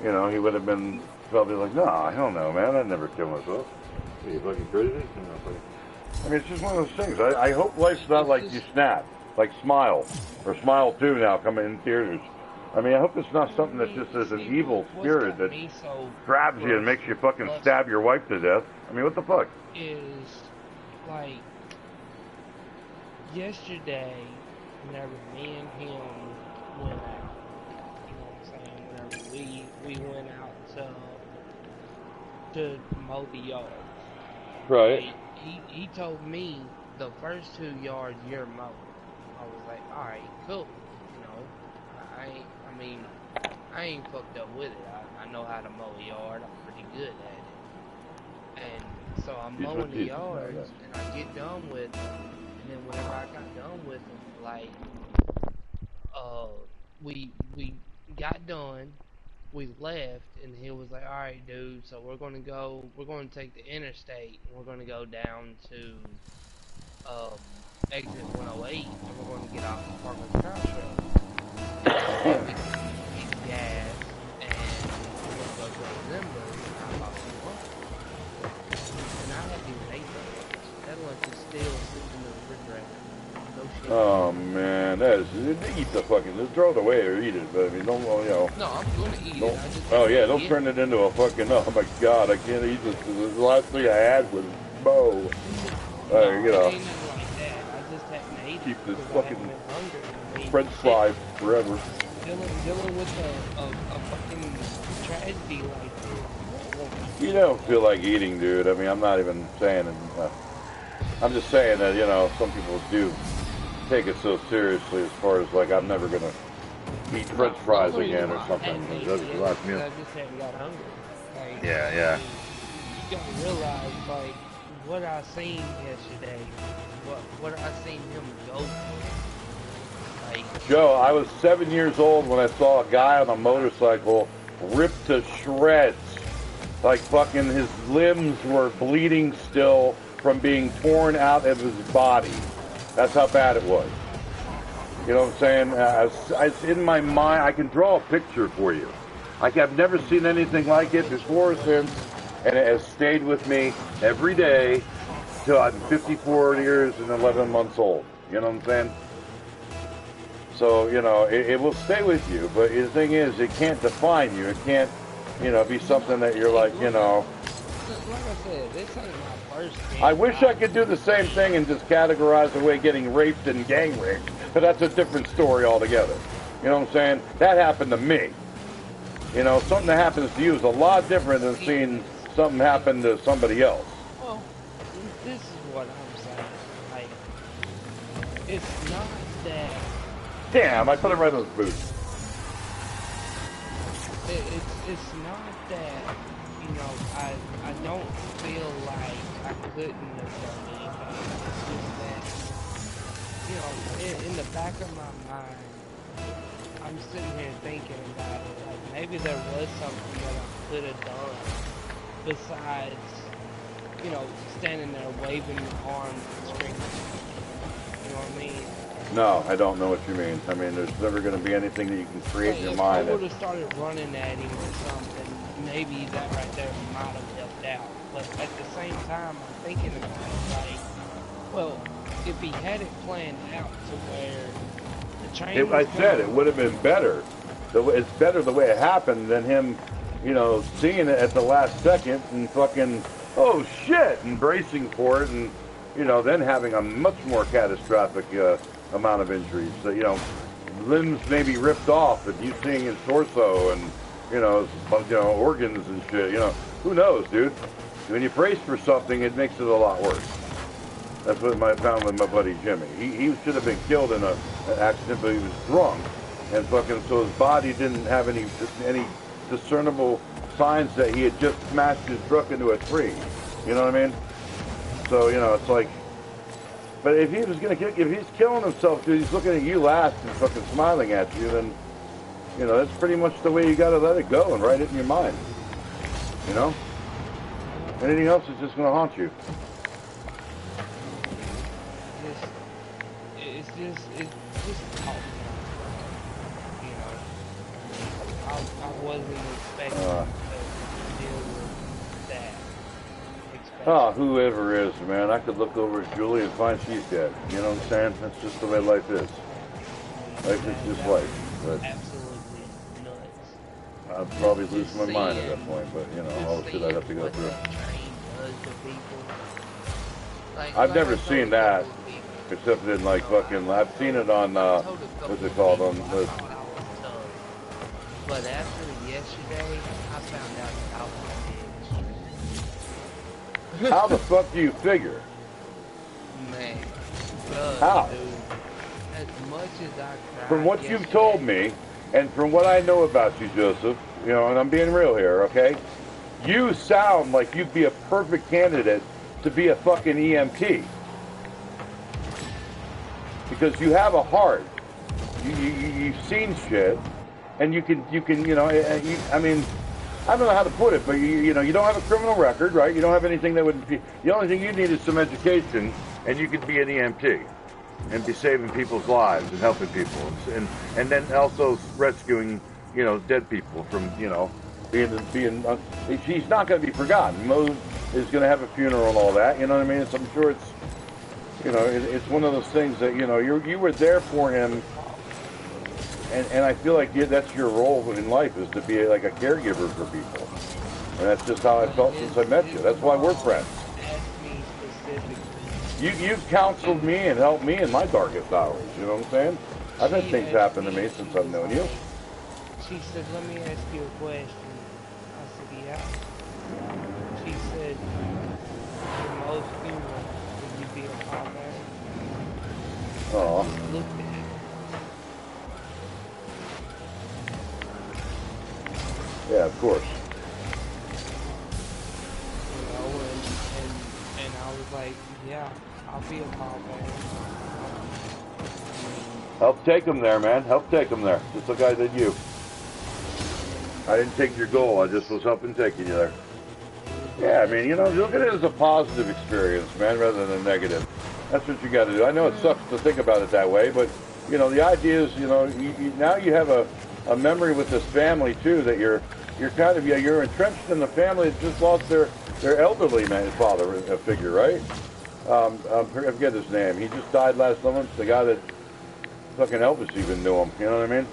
you know, he would have been probably like, no, hell no, man, I'd never kill myself. Are you fucking crazy? I mean, it's just one of those things. I hope life's not like you snap, like Smile, or Smile 2 now coming in theaters. I mean, I hope it's not something that's just as an evil spirit that grabs you and makes you fucking stab your wife to death. I mean, what the fuck? Is, like, yesterday, whenever me and him went out, you know what I'm saying, whenever we went out to mow the yard. Right. He told me the first 2 yards you're mowing. I was like, alright, cool. You know, I ain't fucked up with it. I know how to mow a yard. I'm pretty good at it. And so I'm mowing the yards, and I get done with them. And then whenever I got done with them, like, we got done, we left, and he was like, all right, dude, so we're going to take the interstate, and we're going to go down to exit 108, and we're going to get off the Parkland Crossroad. Gas, and we're going to go to the Zimba, and I bought some lunch. And I haven't even ate that lunch. That lunch is still sitting in the refrigerator. No shit. Oh, man, that is, eat the fucking, just throw it away or eat it, but I mean, don't, you know. No, I'm going to eat it. Oh, yeah, don't turn it into a fucking, oh my god, I can't eat this. The last thing I had was Bo. You know. Ain't nothing like that. I just haven't ate it. Keep this fucking fucking French fry forever. Dealing with a fucking tragedy like this. You don't feel like eating, dude. I mean, I'm not even saying it. I'm just saying that, you know, some people do take it so seriously as far as, like, I'm never going to eat French fries again or something. That's the last meal. I just haven't got hungry. Like, Yeah. You gotta realize, like, what I seen yesterday, what I seen him go through. Like, Joe, I was 7 years old when I saw a guy on a motorcycle ripped to shreds. Like fucking his limbs were bleeding still from being torn out of his body. That's how bad it was. You know what I'm saying? It's in my mind. I can draw a picture for you. Like I've never seen anything like it before or since, and it has stayed with me every day till I'm 54 years and 11 months old. You know what I'm saying? So, you know, it will stay with you, but the thing is, it can't define you. It can't, you know, be something that you're like, you know. Like I said, this ain't my first game. I wish I could do the same thing and just categorize away getting raped and gang raped, but that's a different story altogether. You know what I'm saying? That happened to me. You know, something that happens to you is a lot different than seeing something happen to somebody else. Well, this is what I'm saying. Like, it's not that. Damn, I put it right on his boot. It's not that, you know, I don't feel like I couldn't have done anything. It's just that, you know, in the back of my mind, I'm sitting here thinking about it. Like, maybe there was something that I could have done besides, you know, standing there waving my arms and screaming. You know what I mean? No, I don't know what you mean. I mean, there's never going to be anything that you can create in your If mind. I would have started running at him or something, maybe that right there might have helped out. But at the same time, I'm thinking about it like, well, if he had it planned out to where the train was I said it would have been better. It's better the way it happened than him, you know, seeing it at the last second and fucking, oh shit, and bracing for it, and you know, then having a much more catastrophic amount of injuries. So, you know, limbs maybe ripped off, and you seeing his torso and you know, organs and shit. You know, who knows, dude? When you brace for something, it makes it a lot worse. That's what I found with my buddy Jimmy. He should have been killed in an accident, but he was drunk, and fucking so his body didn't have any discernible signs that he had just smashed his truck into a tree. You know what I mean? So you know, it's like. But if he was gonna if he's killing himself, dude, he's looking at you last and fucking smiling at you, then you know that's pretty much the way you gotta let it go and write it in your mind. You know? Anything else is just gonna haunt you. It's just talk. You know, I wasn't expecting to deal with that. Oh, whoever is, man, I could look over at Julie and find she's dead. You know what I'm saying? That's just the way life is. Life is just life. But absolutely nuts. I'd probably lose my mind at that point, but you know, all the shit I'd have to go through. I've never seen that, except in like fucking. I've seen it on what's it called on the. But after yesterday, I found out that I was How the fuck do you figure? man. How? Dude, as much as I cried From what you've told me, and from what I know about you, Joseph, you know, and I'm being real here, okay? You sound like you'd be a perfect candidate to be a fucking EMT. Because you have a heart. You've seen shit, and you can, you know, I mean, I don't know how to put it, but you know, you don't have a criminal record, right? You don't have anything that would be, the only thing you need is some education, and you could be an EMT and be saving people's lives and helping people, and then also rescuing, you know, dead people from, you know, being he's not going to be forgotten. Mo is going to have a funeral and all that, you know what I mean? So I'm sure it's, you know, it's one of those things that, you know, you were there for him. And I feel like that's your role in life, is to be like a caregiver for people. And that's just how I felt since I met you. That's why we're friends. You've counseled me and helped me in my darkest hours. You know what I'm saying? I've had things happen to me since I've known you. She said, "Let me ask you a question." I said, "Yeah." She said, "For most funerals, would you be a pallbearer?" Oh. Looked at him. Yeah, of course. You know, and I was like, "Yeah, I'll be a pallbearer." Help take them there, man. Help take them there. Just like I did you. I didn't take your goal. I just was helping taking you there. Yeah, I mean, you know, look at it as a positive experience, man, rather than a negative. That's what you got to do. I know it sucks to think about it that way, but, you know, the idea is, you know, now you have a memory with this family, too, that you're kind of, you're entrenched in the family that just lost their elderly father figure, right? I forget his name. He just died last month. The guy that fucking Elvis even knew him. You know what I mean?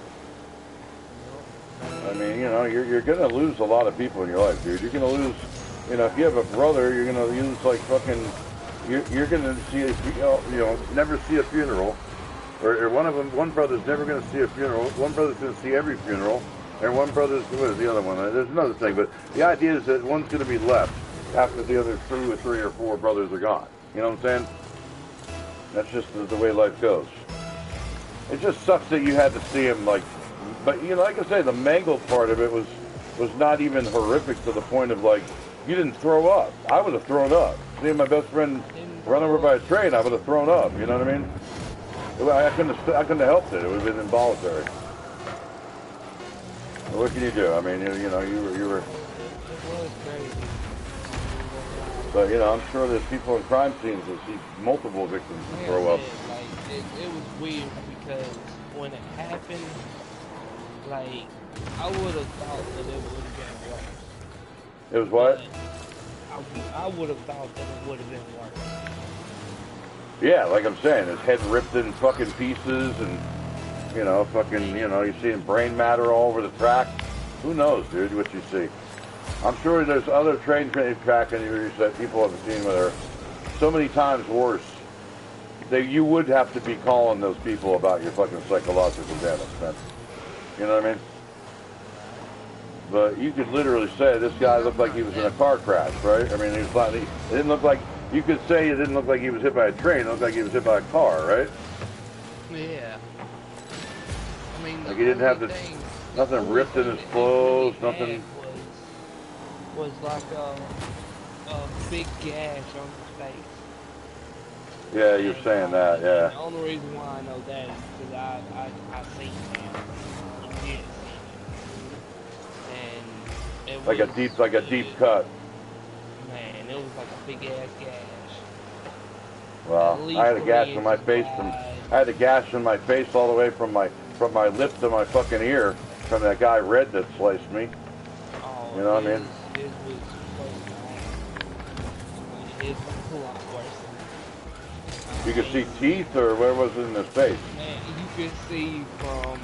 I mean, you know, you're going to lose a lot of people in your life, dude. You're going to lose, you know, if you have a brother, you're going to lose like fucking, you're going to see, you know, never see a funeral. Or one brother's never going to see a funeral. One brother's going to see every funeral. And one brother's, what is the other one? There's another thing, but the idea is that one's going to be left after the other 2 or 3 or 4 brothers are gone. You know what I'm saying? That's just the way life goes. It just sucks that you had to see him like, but you know, like I say, the mangled part of it was not even horrific to the point of like you didn't throw up. I would have thrown up. Seeing my best friend run over by a train, I would have thrown up. You know what I mean? I couldn't have helped it. It would have been involuntary. What can you do? I mean, you know, you were. It was crazy. But you know, I'm sure there's people in crime scenes that see multiple victims and throw up. Like it was weird because when it happened, like I would have thought that it would have been worse. It was what? I would have thought that it would have been worse. Yeah, like I'm saying, his head ripped in fucking pieces, and you know, fucking, you know, you see brain matter all over the track. Who knows, dude? What you see? I'm sure there's other train track injuries that people have seen that are so many times worse. You would have to be calling those people about your fucking psychological damage, man. You know what I mean? But you could literally say this guy looked like he was in a car crash, right? I mean, he was not. It didn't look like. You could say it didn't look like he was hit by a train. It looked like he was hit by a car, right? Yeah. I mean, like he didn't have nothing ripped in his clothes, nothing. Was like a big gash on his face. Yeah, you're saying that, yeah. The only reason why I know that is because I seen him. You did see him. And it like was a deep cut. Man, it was like a big ass gash. Well, I had a gash in my face in my face all the way from my lip to my fucking ear from that guy Red that sliced me. Oh, you know what I mean? It was it was a lot worse. You could see teeth, or where was it in his face? Man, you could see from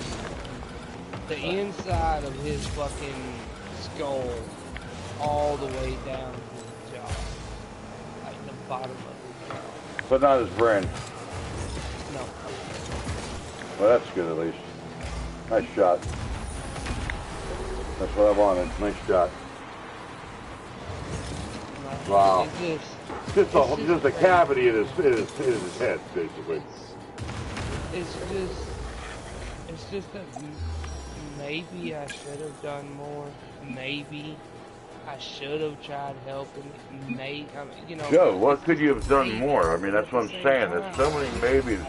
the inside of his fucking skull all the way down to his jaw. Like the bottom of his jaw. But not his brain. No. Well, that's good at least. Nice shot. That's what I wanted. Nice shot. Wow. Just a cavity in his head, basically. It's just that maybe I should have done more. Maybe I should have tried helping. Maybe, you know. Joe, what could you have done more? I mean, that's what I'm saying. There's so many maybes.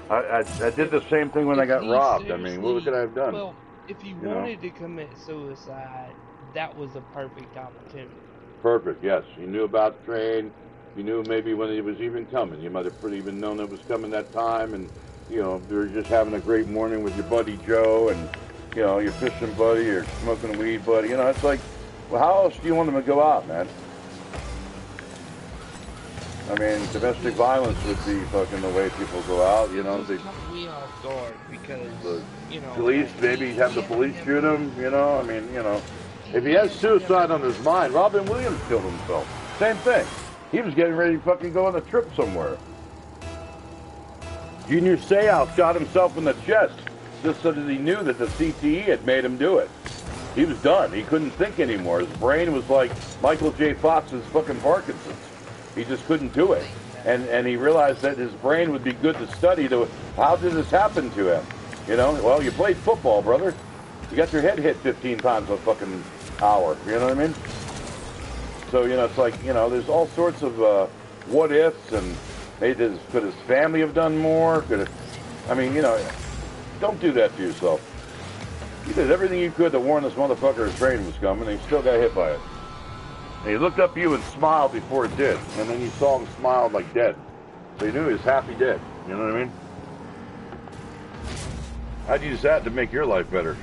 I did the same thing when I got robbed. I mean, what could I have done? Well, if you wanted to commit suicide, that was a perfect opportunity. Perfect, yes. You knew about the train. You knew maybe when it was even coming. You might have even known it was coming that time. And, you know, you were just having a great morning with your buddy Joe and, you know, your fishing buddy, your smoking weed buddy. You know, it's like, well, how else do you want them to go out, man? I mean, domestic violence would be fucking the way people go out, you know. They caught me off guard because, you know. Police, maybe have the police shoot him, you know. I mean, you know. If he has suicide on his mind, Robin Williams killed himself. Same thing. He was getting ready to fucking go on a trip somewhere. Junior Seau shot himself in the chest just so that he knew that the CTE had made him do it. He was done. He couldn't think anymore. His brain was like Michael J. Fox's fucking Parkinson's. He just couldn't do it. And he realized that his brain would be good to study how did this happen to him? You know, well, you played football, brother. You got your head hit 15 times a fucking hour. You know what I mean? So, you know, it's like, you know, there's all sorts of what ifs, and maybe could his family have done more? I mean, you know, don't do that to yourself. You did everything you could to warn this motherfucker his train was coming, and he still got hit by it. And he looked up at you and smiled before it did, and then you saw him smile like dead. So you knew he was happy dead. You know what I mean? I'd use that to make your life better.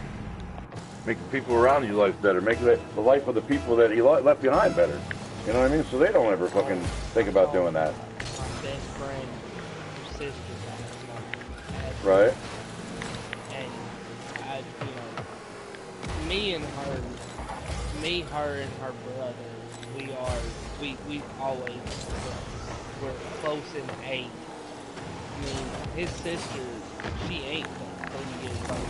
Make the people around you life better. Make the life of the people that he left behind better. You know what I mean? So they don't ever fucking think about doing that. My best friend, her sister, right? And I, you know, her and her brother, we always we're close in age. I mean, his sister, she ain't 3 years old.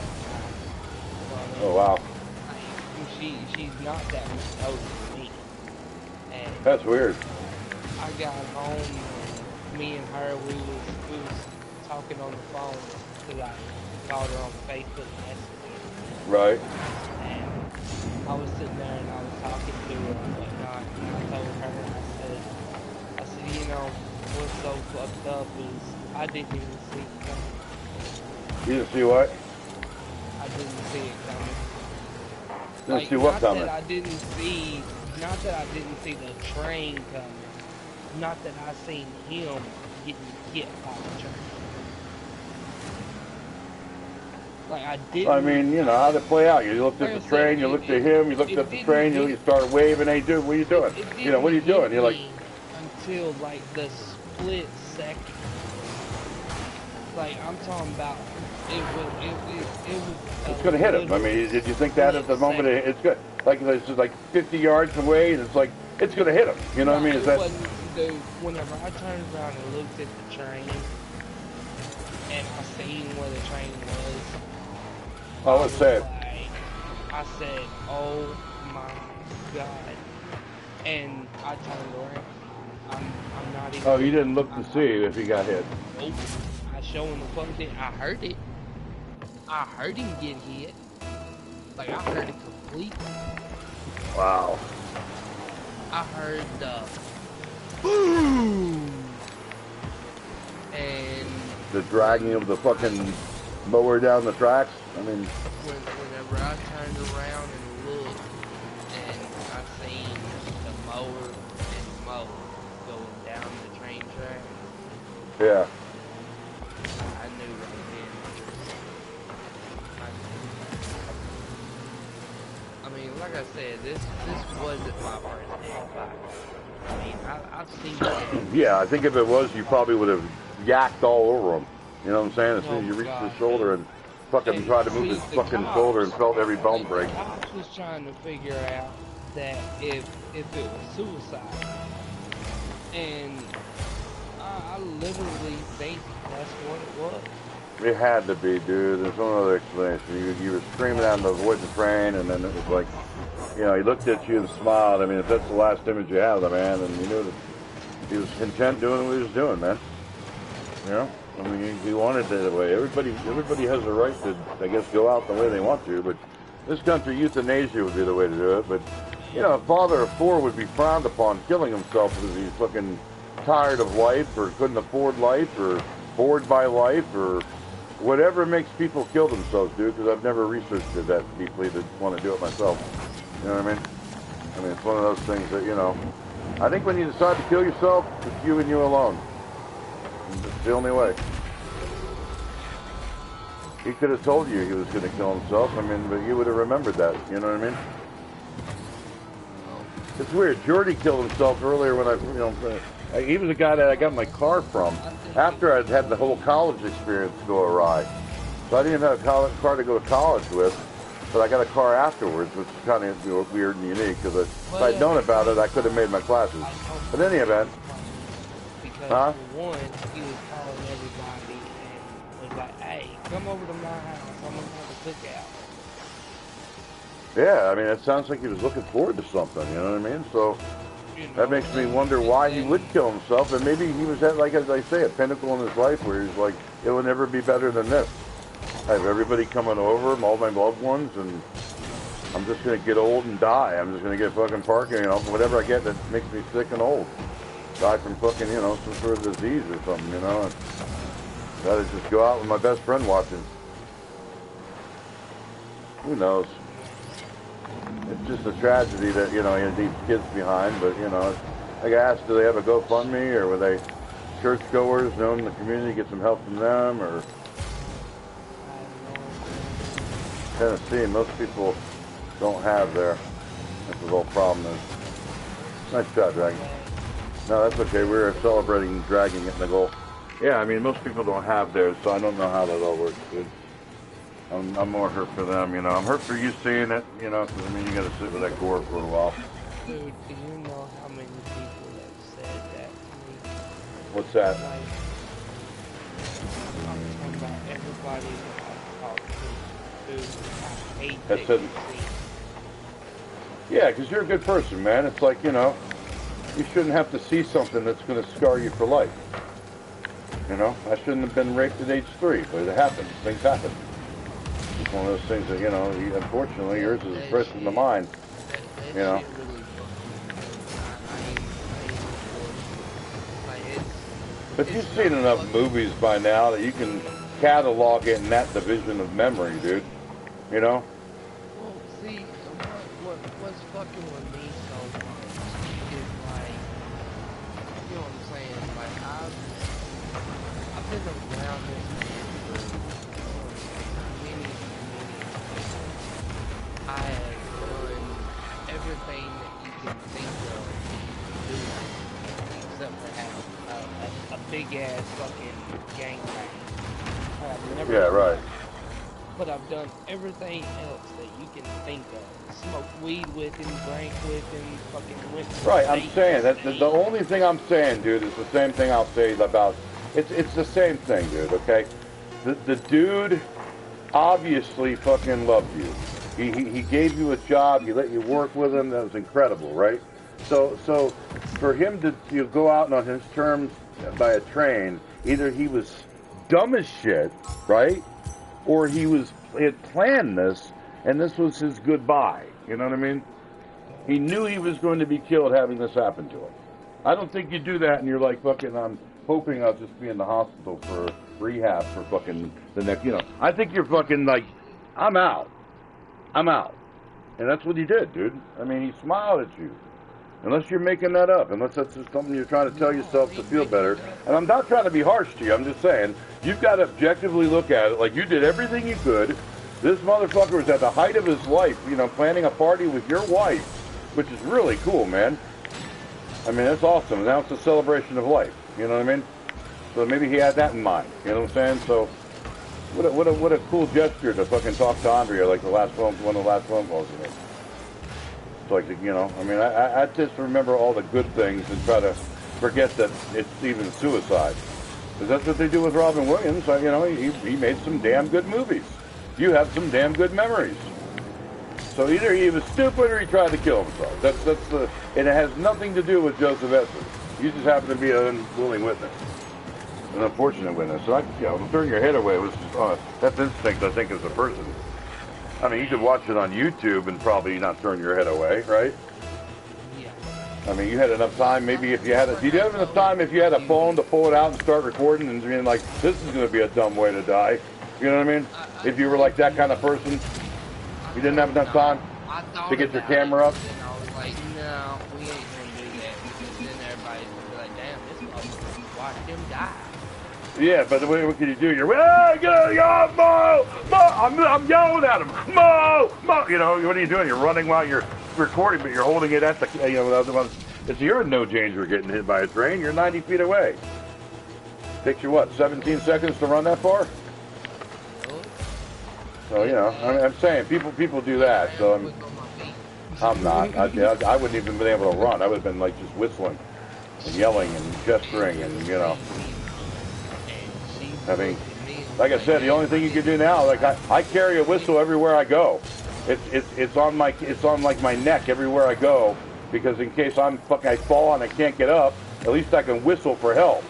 Oh wow. She's not that much older than me. And that's weird. I got home me and her, we was talking on the phone because I called her on Facebook Messenger, Right. and I was sitting there and I was talking to her and whatnot, and I told her, I said, you know, what's so fucked up is I didn't even see it coming. You didn't see what? I didn't see it coming. Didn't Like, see what coming? not that I didn't see the train coming. Not that I seen him getting hit by the train. Like, I didn't. I mean, you know, how'd it play out? You looked at Like I the said, train, you looked at him, you looked at the train, you started waving, hey dude, what are you doing? You know, what are you doing? You're like, until like the split second. Like, I'm talking about, it was. it's gonna hit him. I mean, did you think that at the moment? It's good. Like it's like 50 yards away, and it's like it's gonna hit him. You know what I mean? Is that? Whenever I turned around and looked at the train, and I seen where the train was. Oh, let's say it. I said, "Oh my God!" And I turned around. I'm not even. Oh, you didn't look to see if he got hit. Nope. I showing the fuck did. I heard it. I heard him get hit. Like, I heard it completely. Wow. I heard the boom and the dragging of the fucking mower down the tracks. I mean, whenever I turned around and looked, and I seen the mower and mow going down the train track. Yeah. I knew right then. I mean, like I said, this wasn't my first fight. I mean, I've seen it. Yeah, I think if it was, you probably would have yacked all over him. You know what I'm saying? As soon as you reached his shoulder and fucking tried to move his fucking shoulder and felt every bone break. The cops was trying to figure out that if it was suicide, and I literally think that's what it was. It had to be, dude. There's no other explanation. You were screaming out to avoid the train, and then it was like, you know, he looked at you and smiled. I mean, if that's the last image you have of the man, and you knew that he was content doing what he was doing, man. You know? I mean, he wanted it that way. Everybody has a right to, I guess, go out the way they want to, but this country, euthanasia would be the way to do it. But, you know, a father of four would be frowned upon killing himself because he's fucking tired of life or couldn't afford life or bored by life or whatever makes people kill themselves, dude, because I've never researched it that deeply to want to do it myself. You know what I mean? I mean, it's one of those things that, you know, I think when you decide to kill yourself, it's you and you alone. It's the only way. He could have told you he was going to kill himself, I mean, but you would have remembered that, you know what I mean? It's weird. Jordy killed himself earlier when he was a guy that I got my car from after I'd had the whole college experience go awry. So I didn't even have a car to go to college with, but I got a car afterwards, which is kind of weird and unique, because if I'd known about it, I could have made my classes. But in any event, because for one, he was calling everybody and was like, "Hey, come over to my house. I'm gonna have a cookout." yeah, I mean, it sounds like he was looking forward to something, you know what I mean? So that makes me wonder why he would kill himself, and maybe he was at, like as I say, a pinnacle in his life where he's like, it will never be better than this. I have everybody coming over, all my loved ones, and I'm just going to get old and die. I'm just going to get fucking parking, you know, whatever I get that makes me sick and old. Die from fucking, you know, some sort of disease or something, you know. Rather just go out with my best friend watching. Who knows? It's just a tragedy that, you know, he leaves kids behind, but, you know, like I asked, do they have a GoFundMe, or were they churchgoers known in the community, get some help from them, or... Tennessee, most people don't have there. That's the whole problem is. Nice shot, Dragon. No, that's okay. We were celebrating dragging it in the goal. Yeah, I mean, most people don't have theirs, so I don't know how that all works, dude. I'm more hurt for them, you know. I'm hurt for you seeing it, you know, because, I mean, you got to sit with that gore for a while. Dude, do you know how many people have said that to me? What's that? Like, I'm talking about everybody that I've talked to. Dude, I hate That's that it. you see. Yeah, because you're a good person, man. It's like, you know, you shouldn't have to see something that's going to scar you for life. You know, I shouldn't have been raped at age 3, but it happens. Things happen. It's one of those things that, you know, unfortunately, yours is fresh in the mind. That You know. shit really fucking. But you've seen enough movies by now that you can catalog it in that division of memory, dude. You know? Well, see, what's fucking with me so much is like, you know what I'm saying? Like, I've been around this man for many, many years. I have done everything that you can think of doing, except for have a big ass fucking gangbang. I've never Yeah, done right. that. But I've done everything else that you can think of. Smoked weed with him, drank with him, fucking went to Right, I'm state saying to that state. the only thing I'm saying, dude, is the same thing I'll say about it's the same thing, dude, okay? The dude obviously fucking loved you. He gave you a job, he let you work with him, that was incredible, right? So for him to go out on his terms by a train, either he was dumb as shit, right? Or he had planned this, and this was his goodbye. You know what I mean? He knew he was going to be killed having this happen to him. I don't think you do that and you're like, fucking, I'm hoping I'll just be in the hospital for rehab for fucking the next, you know. I think you're fucking like, I'm out. I'm out. And that's what he did, dude. I mean, he smiled at you. Unless you're making that up, unless that's just something you're trying to tell yourself to feel better. And I'm not trying to be harsh to you, I'm just saying, you've got to objectively look at it like you did everything you could. This motherfucker was at the height of his life, you know, planning a party with your wife, which is really cool, man. I mean, that's awesome. Now it's a celebration of life, you know what I mean? So maybe he had that in mind, you know what I'm saying? So, what a cool gesture to fucking talk to Andrea like one of the last phone calls he made. Like, you know, I mean, I just remember all the good things and try to forget that it's even suicide. Because that's what they do with Robin Williams. You know, he made some damn good movies. You have some damn good memories. So either he was stupid or he tried to kill himself. That's and it has nothing to do with Joseph Esser. You just happen to be an unwilling witness, an unfortunate witness. So turn your head away was that's instinct, I think, as a person. I mean, you could watch it on YouTube and probably not turn your head away, right? Yeah. I mean, you had enough time. Maybe if you had did you have enough time if you had a phone to pull it out and start recording and being like, this is going to be a dumb way to die. You know what I mean? If you were like that kind of person, you didn't have enough time to get your camera up. And I was like, no, we ain't gonna do that. Because then everybody's gonna be like, damn, this motherfucker watched him die. Yeah, but what can you do? You're, Mo! I'm yelling at him, Mo! Mo! You know, what are you doing? You're running while you're recording, but you're holding it at the, you know, the other one. You're in no danger of getting hit by a train. You're 90 feet away. Takes you, what, 17 seconds to run that far? So, you know, I'm saying, people do that, so I'm not. I wouldn't even been able to run. I would have been, like, just whistling and yelling and gesturing and, you know. I mean, like I said, the only thing you can do now, like I carry a whistle everywhere I go. It's on like my neck everywhere I go, because in case I fall and I can't get up, at least I can whistle for help.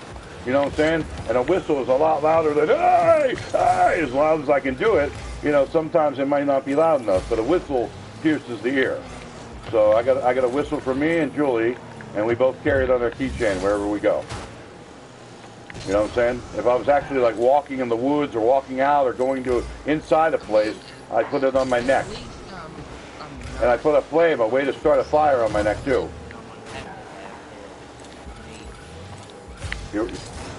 You know what I'm saying? And a whistle is a lot louder than hey, hey, as loud as I can do it. You know, sometimes it might not be loud enough, but a whistle pierces the ear. So I got a whistle for me and Julie, and we both carry it on our keychain wherever we go. You know what I'm saying? If I was actually like walking in the woods or walking out or going to inside a place, I put it on my neck. And I put a flame, a way to start a fire on my neck too.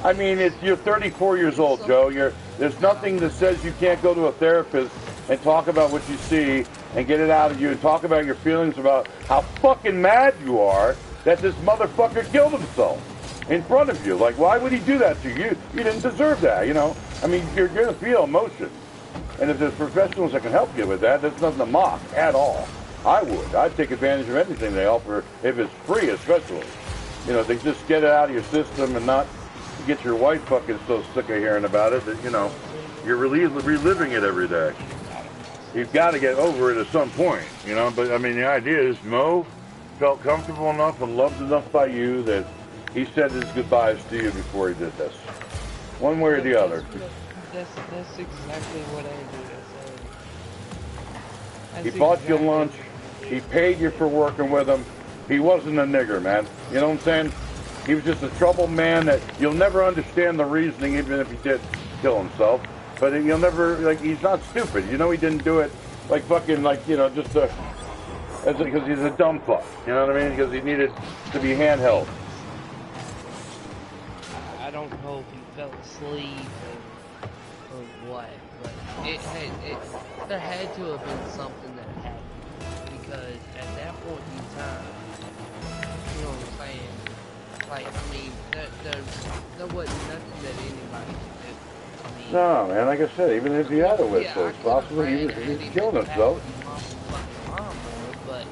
I mean, you're 34 years old, Joe. There's nothing that says you can't go to a therapist and talk about what you see and get it out of you and talk about your feelings about how fucking mad you are that this motherfucker killed himself in front of you. Like, why would he do that to you? You didn't deserve that, you know? I mean, you're going to feel emotion. And if there's professionals that can help you with that, that's nothing to mock at all. I would. I'd take advantage of anything they offer, if it's free especially. You know, they just get it out of your system and not get your wife fucking so sick of hearing about it that, you know, you're reliving it every day. You've got to get over it at some point, you know? But, I mean, the idea is Mo felt comfortable enough and loved enough by you that he said his goodbyes to you before he did this. one way or the other. That's exactly what Andrew said. He That's bought you exactly lunch. what He paid you for working with him. He wasn't a nigger, man. You know what I'm saying? He was just a troubled man that you'll never understand the reasoning, even if he did kill himself. But you'll never, like, he's not stupid. You know, he didn't do it like fucking, like, you know, just because he's a dumb fuck. You know what I mean? Because he needed to be handheld. I don't know if he fell asleep or what, but there had to have been something that happened, because at that point in time, you know what I'm saying? Like, I mean, there wasn't nothing that anybody could do. I mean, No, man, like I said, even if he had a whistle, yeah, it's possible he was killing himself. But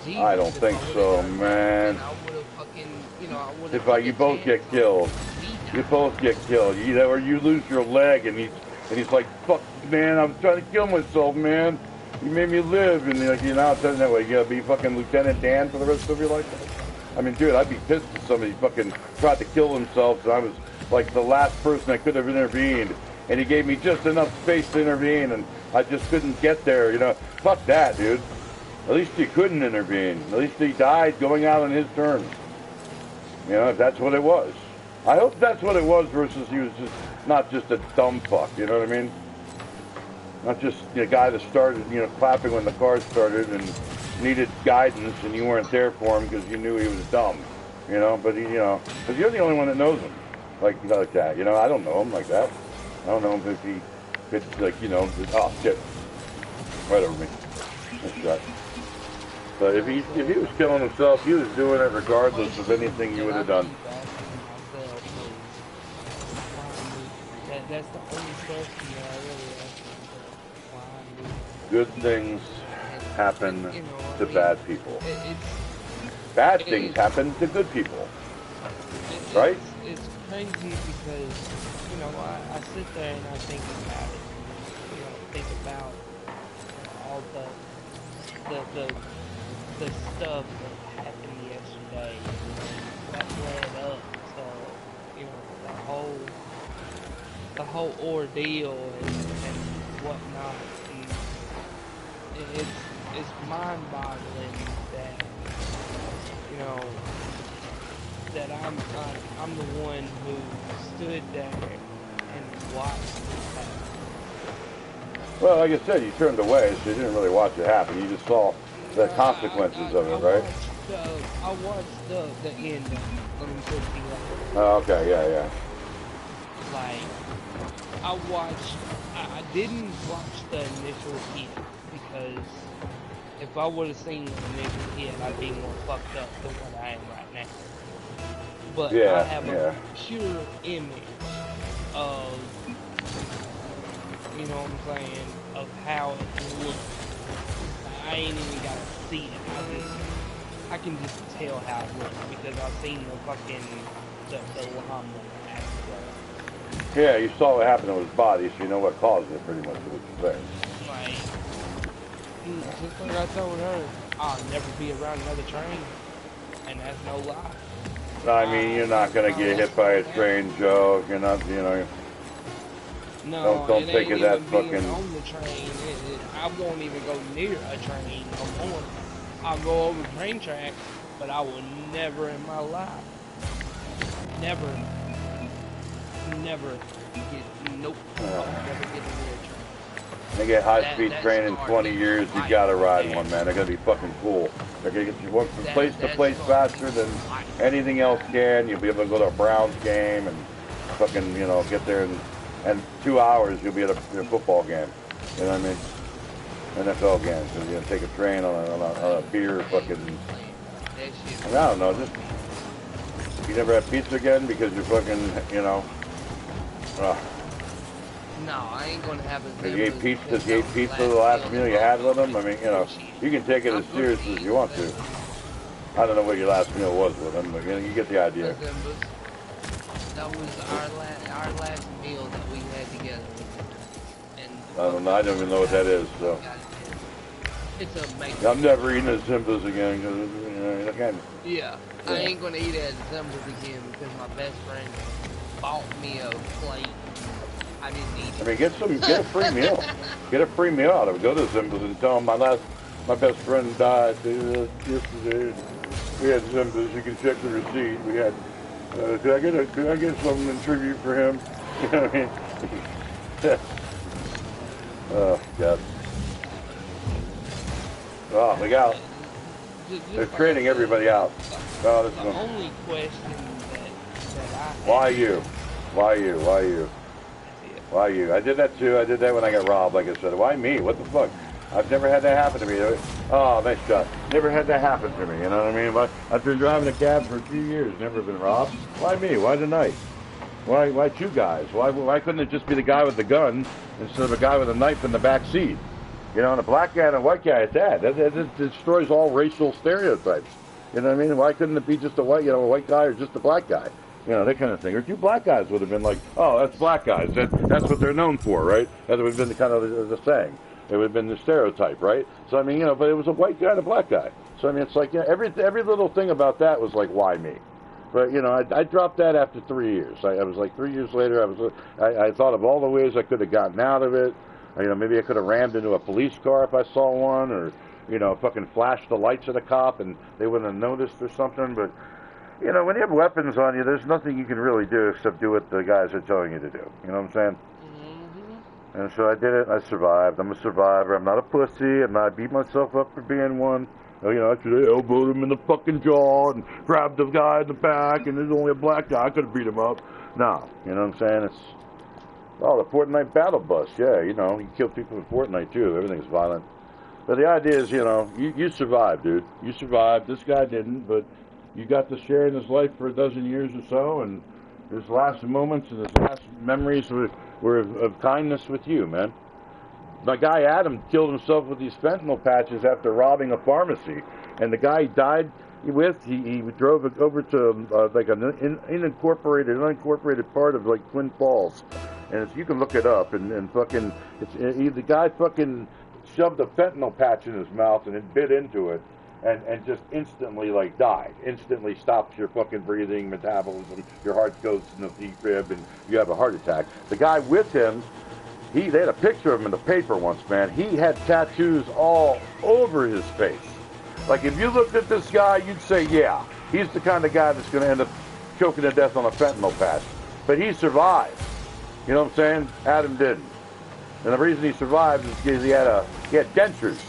Jesus, I don't think so, man. I would have fucking, you know, I would If have you both get killed, you both get killed. Or you lose your leg, and he's like, "Fuck, man, I'm trying to kill myself, man. You made me live," and like, you know, it doesn't that way. You gotta be fucking Lieutenant Dan for the rest of your life. I mean, dude, I'd be pissed if somebody fucking tried to kill themselves, and I was like the last person that could have intervened, and he gave me just enough space to intervene, and I just couldn't get there. You know, fuck that, dude. At least he couldn't intervene. At least he died going out on his terms. You know, if that's what it was. I hope that's what it was, versus he was just not just a dumb fuck. You know what I mean? Not just a guy that started, you know, clapping when the car started and needed guidance, and you weren't there for him because you knew he was dumb. You know, but he, you know, because you're the only one that knows him like that. You know, I don't know him like that. I don't know him if it's like, you know, oh shit, right over me. Nice shot. But if he was killing himself, he was doing it regardless of anything you would have done. That's the only question that I really ask myself. Good things happen to bad people. Bad things happen to good people. Right? It's crazy because, you know, I sit there and I think about it. You know, think about all the stuff that happened yesterday that led up to, you know, the whole ordeal and whatnot. And it's mind-boggling that, you know, that I'm the one who stood there and watched this happen. Well, like I said, you turned away, so you didn't really watch it happen. You just saw the consequences of it, right? I watched the end of it. Let me put it like that. Oh, okay, yeah. Like, I didn't watch the initial hit, because if I would have seen the initial hit, I'd be more fucked up than what I am right now. But I have a pure image of, you know what I'm saying, of how it looks. I ain't even gotta see it. I can just tell how it looks because I've seen the fucking the llama after. Yeah, you saw what happened to his body, so you know what caused it, pretty much, is what you're saying. Like, just like I told her, I'll never be around another train, and that's no lie. I mean, you're not gonna get hit by a train, Joe. You're not, you know. No, don't take it that fucking. On the train, I won't even go near a train no more. I'll go over train tracks, but I will never in my life, never get, nope, I'll never get near a train. They get high-speed train in 20 years, you gotta ride one, man. They're gonna be fucking cool. They're gonna get you from place to place faster than anything else can. You'll be able to go to a Browns game and fucking, you know, get there in 2 hours. You'll be at a football game. You know what I mean? NFL game. So you're gonna take a train on a beer fucking. I don't know. Just you never have pizza again because you're fucking, you know. No, I ain't gonna have it. Because you ate pizza the last meal you had with them. I mean, you know, you can take it as seriously as you want to. I don't know what your last meal was with them, but you get the idea. That was our last meal that we had together. And I don't know. I don't even know what that is. So it's amazing. I'm never eating at Simba's again because, you know, Yeah, I ain't gonna eat at Simba's again because my best friend bought me a plate. I didn't need it. I mean, get a free meal. Get a free meal out of it. Go to Zimba's and tell them my best friend died yesterday. We had Zimba's. You can check the receipt. We had. Could I get something in tribute for him? You know what I mean? Oh God. Oh, look out. They're trading everybody out. Oh, this the only question that I have. Why you? Why you? Why you? Why you? I did that too. I did that when I got robbed, like I said. Why me? What the fuck? I've never had that happen to me. Oh, nice shot. Never had that happen to me, you know what I mean? I've been driving a cab for a few years, never been robbed. Why me? Why tonight? Why two guys? Why couldn't it just be the guy with the gun instead of a guy with a knife in the back seat? You know, and a black guy and a white guy at that. That destroys all racial stereotypes. You know what I mean? Why couldn't it be just a white guy or just a black guy? You know, that kind of thing. Or two black guys would have been like, oh, that's black guys. That's what they're known for, right? That would have been the kind of the saying. It would have been the stereotype, right? So, I mean, you know, but it was a white guy and a black guy. So, I mean, it's like, you know, every little thing about that was like, why me? But, you know, I dropped that after 3 years. I was like 3 years later, I thought of all the ways I could have gotten out of it. You know, maybe I could have rammed into a police car if I saw one, or, you know, fucking flashed the lights at a cop and they wouldn't have noticed or something. But, you know, when you have weapons on you, there's nothing you can really do except do what the guys are telling you to do. You know what I'm saying? And so I did it. I survived. I'm a survivor. I'm not a pussy. I beat myself up for being one. You know, I should have elbowed him in the fucking jaw and grabbed the guy in the back, and there's only a black guy. I could have beat him up. No, you know what I'm saying? It's, oh, the Fortnite battle bus. Yeah, you know, you kill people in Fortnite too. Everything's violent. But the idea is, you know, you survived, dude. You survived. This guy didn't, but you got to share in his life for a dozen years or so, and his last moments and his last memories were of kindness with you, man. My guy Adam killed himself with these fentanyl patches after robbing a pharmacy, and the guy he died with, he drove over to like an unincorporated part of like Twin Falls, and you can look it up, and fucking, the guy fucking shoved a fentanyl patch in his mouth and it bit into it, and just instantly like died. Instantly stops your fucking breathing, metabolism, your heart goes in the defib, and you have a heart attack. The guy with him, they had a picture of him in the paper once, man. He had tattoos all over his face. Like, if you looked at this guy, you'd say, yeah, he's the kind of guy that's going to end up choking to death on a fentanyl patch. But he survived. You know what I'm saying? Adam didn't. And the reason he survived is because he had dentures.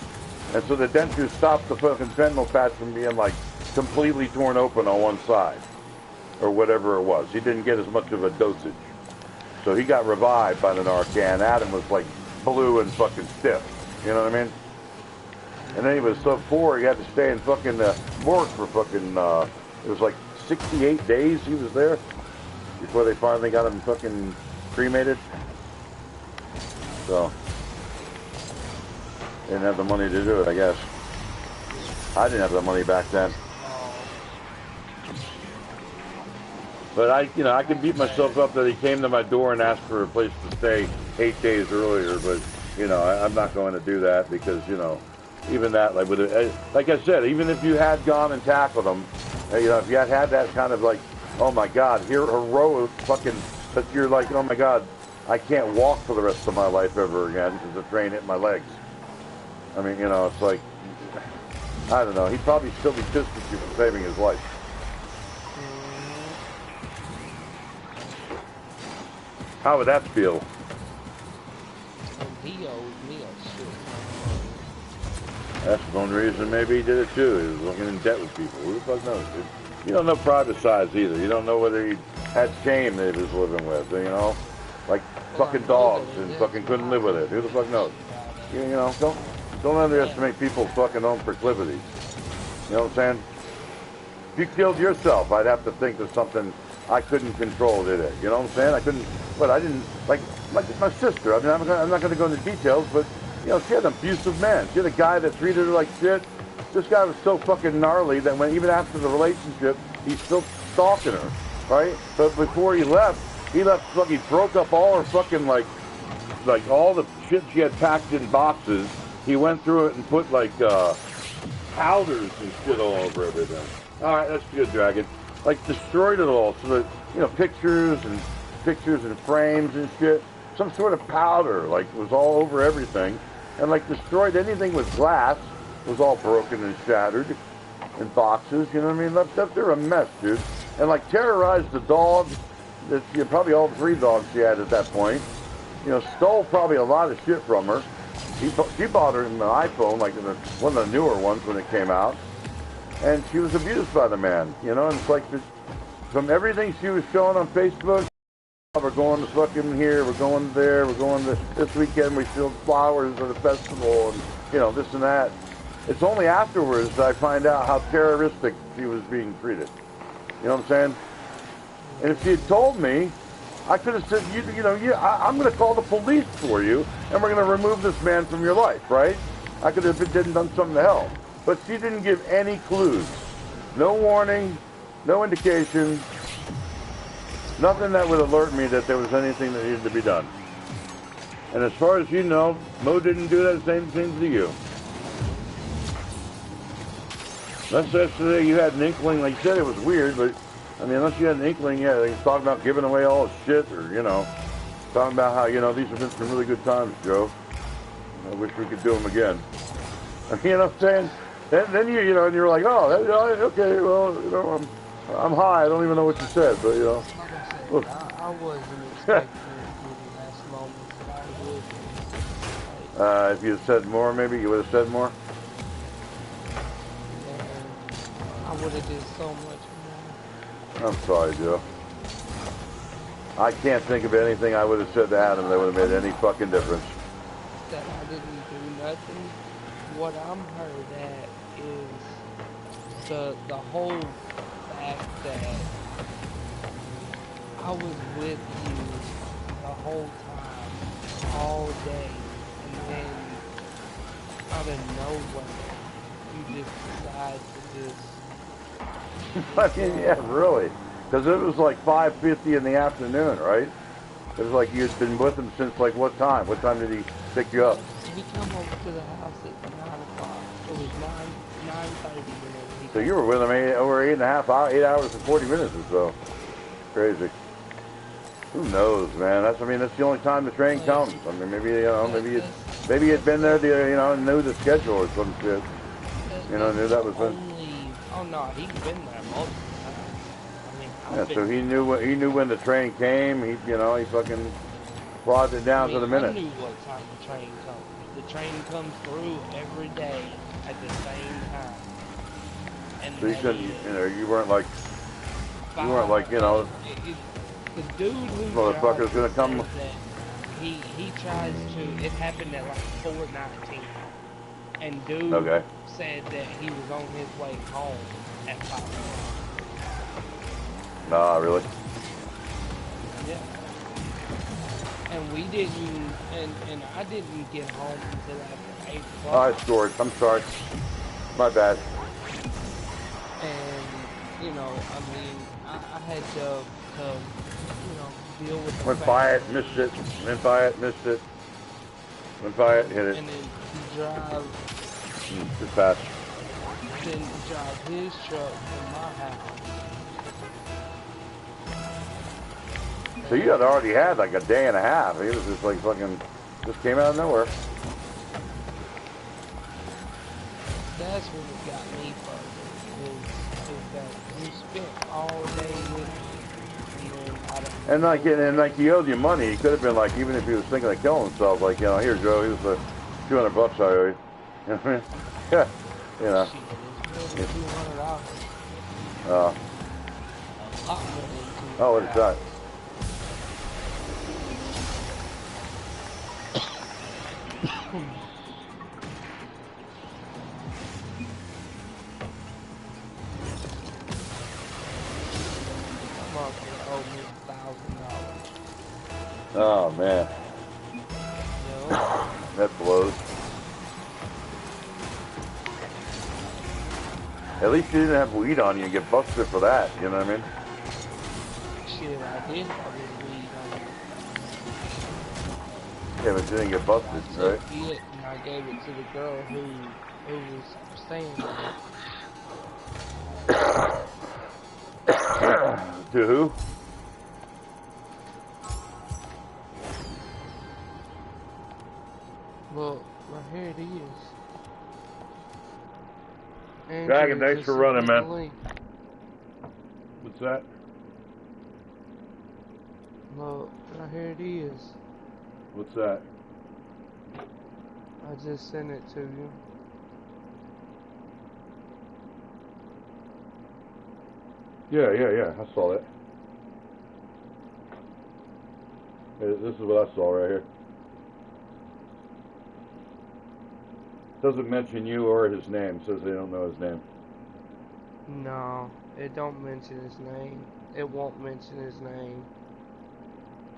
And so the dentures stopped the fucking fentanyl patch from being, like, completely torn open on one side. Or whatever it was. He didn't get as much of a dosage. So he got revived by the Narcan. Adam was, like, blue and fucking stiff. You know what I mean? And then he was so poor, he had to stay in fucking morgue for fucking, it was like 68 days he was there before they finally got him fucking cremated. So, they didn't have the money to do it, I guess. I didn't have the money back then. But I could beat myself up that he came to my door and asked for a place to stay 8 days earlier, but, I'm not going to do that because, even that, like I said, even if you had gone and tackled him, if you had that kind of like, oh my God, heroic fucking, that you're like, oh my God, I can't walk for the rest of my life ever again because the train hit my legs. I mean, it's like, I don't know, he'd probably still be pissed at you for saving his life. How would that feel? He owed me a shit. That's one reason maybe he did it too. He was looking in debt with people. Who the fuck knows, dude? You don't know private sides either. You don't know whether he had shame that he was living with, like fucking dogs and fucking couldn't live with it. Who the fuck knows? Don't underestimate people's fucking own proclivities. You know what I'm saying? If you killed yourself, I'd have to think of something I couldn't control, did it? You know what I'm saying? I didn't, like my sister. I mean, I'm not going to go into details, but, she had an abusive man. She had a guy that treated her like shit. This guy was so fucking gnarly that even after the relationship, he's still stalking her, right? But before he left fucking broke up all her fucking, like all the shit she had packed in boxes. He went through it and put, powders and shit all over everything. All right, that's good, Dragon. Destroyed it all so that, pictures and pictures in frames and shit. Some sort of powder, like, was all over everything. And, like, destroyed anything with glass. Was all broken and shattered in boxes, you know what I mean? Left up there a mess, dude. And, like, terrorized the dog. Probably all 3 dogs she had at that point. You know, stole probably a lot of shit from her. She bought her an iPhone, like one of the newer ones when it came out. And she was abused by the man, you know? And it's like, from everything she was showing on Facebook, we're going to fucking here, we're going there, we're going to this weekend, we filled flowers at a festival, and, you know, this and that. It's only afterwards that I find out how terroristic she was being treated. You know what I'm saying? And if she had told me, I could have said, I'm going to call the police for you, and we're going to remove this man from your life, right? I could have done something to help. But she didn't give any clues. No warning, no indication, nothing that would alert me that there was anything that needed to be done. And as far as you know, Mo didn't do that same thing to you. Unless yesterday you had an inkling, like you said, it was weird, but I mean, unless you had an inkling, yeah, they talking about giving away all his shit, or, you know, talking about how, you know, these have been some really good times, Joe. I wish we could do them again. You know what I'm saying? Then you know, and you're like, oh, okay, well, you know, I'm high. I don't even know what you said, but, you know. Like I said, I wasn't expecting the last moments that I would. If you had said more, maybe you would have said more. I would have did so much more. I'm sorry, Joe. I can't think of anything I would have said to Adam that would have made any fucking difference. That I didn't do nothing. What I'm hurt at is the whole fact that I was with you the whole time, all day, and then out of nowhere, you just decide to just... I mean, yeah, really. Because it was like 5:50 in the afternoon, right? It was like you had been with him since like what time? What time did he pick you up? He come over to the house at 9 o'clock. It was 9:30. So you were with him over 8 hours and 40 minutes or so. Crazy. Who knows, man? That's the only time the train comes. I mean, maybe maybe you'd been there, and knew the schedule or some shit. Knew that was when. Oh no, he's been there multiple times. I mean, yeah, so he knew when the train came. He fucking plotted it down to the minute. I knew what time the train comes. The train comes through every day at the same time. And so you couldn't, you weren't like, the dude who motherfucker's gonna come. He tries to. It happened at like 4:19, and dude. Okay. Said that he was on his way home at 5 o'clock. Nah, really? Yeah. And we didn't, and I didn't get home until after 8 o'clock. Oh, I scored. I'm sorry. My bad. And, I had to deal with the Went by it, missed it. Went by it, missed it. Went by it, hit it. And then he drives. Just fast. Then drive his truck to my house. So you had already had like a day and a half. It was just like fucking, just came out of nowhere. That's what it got me further. Is that you spent all day with me, and like he owed you money. He could have been like, even if he was thinking of killing himself, like, here, Joe, here's the $200 I owe you. You know what I mean? Yeah, Shit, it's $200. Oh, what is that? Oh man, that blows. At least you didn't have weed on you and get busted for that, you know what I mean? Shit, I did have weed on me. Yeah, but you didn't get busted, right? It, and I gave it to the girl who was staying there. To who? Here it is. Dragon, thanks for running, man. Link. What's that? Look, right here it is. What's that? I just sent it to you. Yeah. I saw that. This is what I saw right here. Doesn't mention you or his name. Says they don't know his name. No, it don't mention his name. It won't mention his name.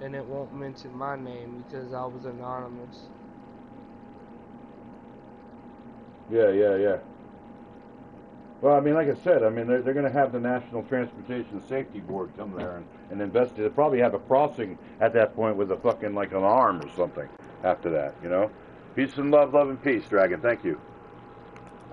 And it won't mention my name because I was anonymous. Yeah. Well, I mean, like I said, I mean, they're going to have the National Transportation Safety Board come there and investigate. They'll probably have a crossing at that point with a fucking, like, an arm or something after that, you know? Peace and love and peace, Dragon. Thank you.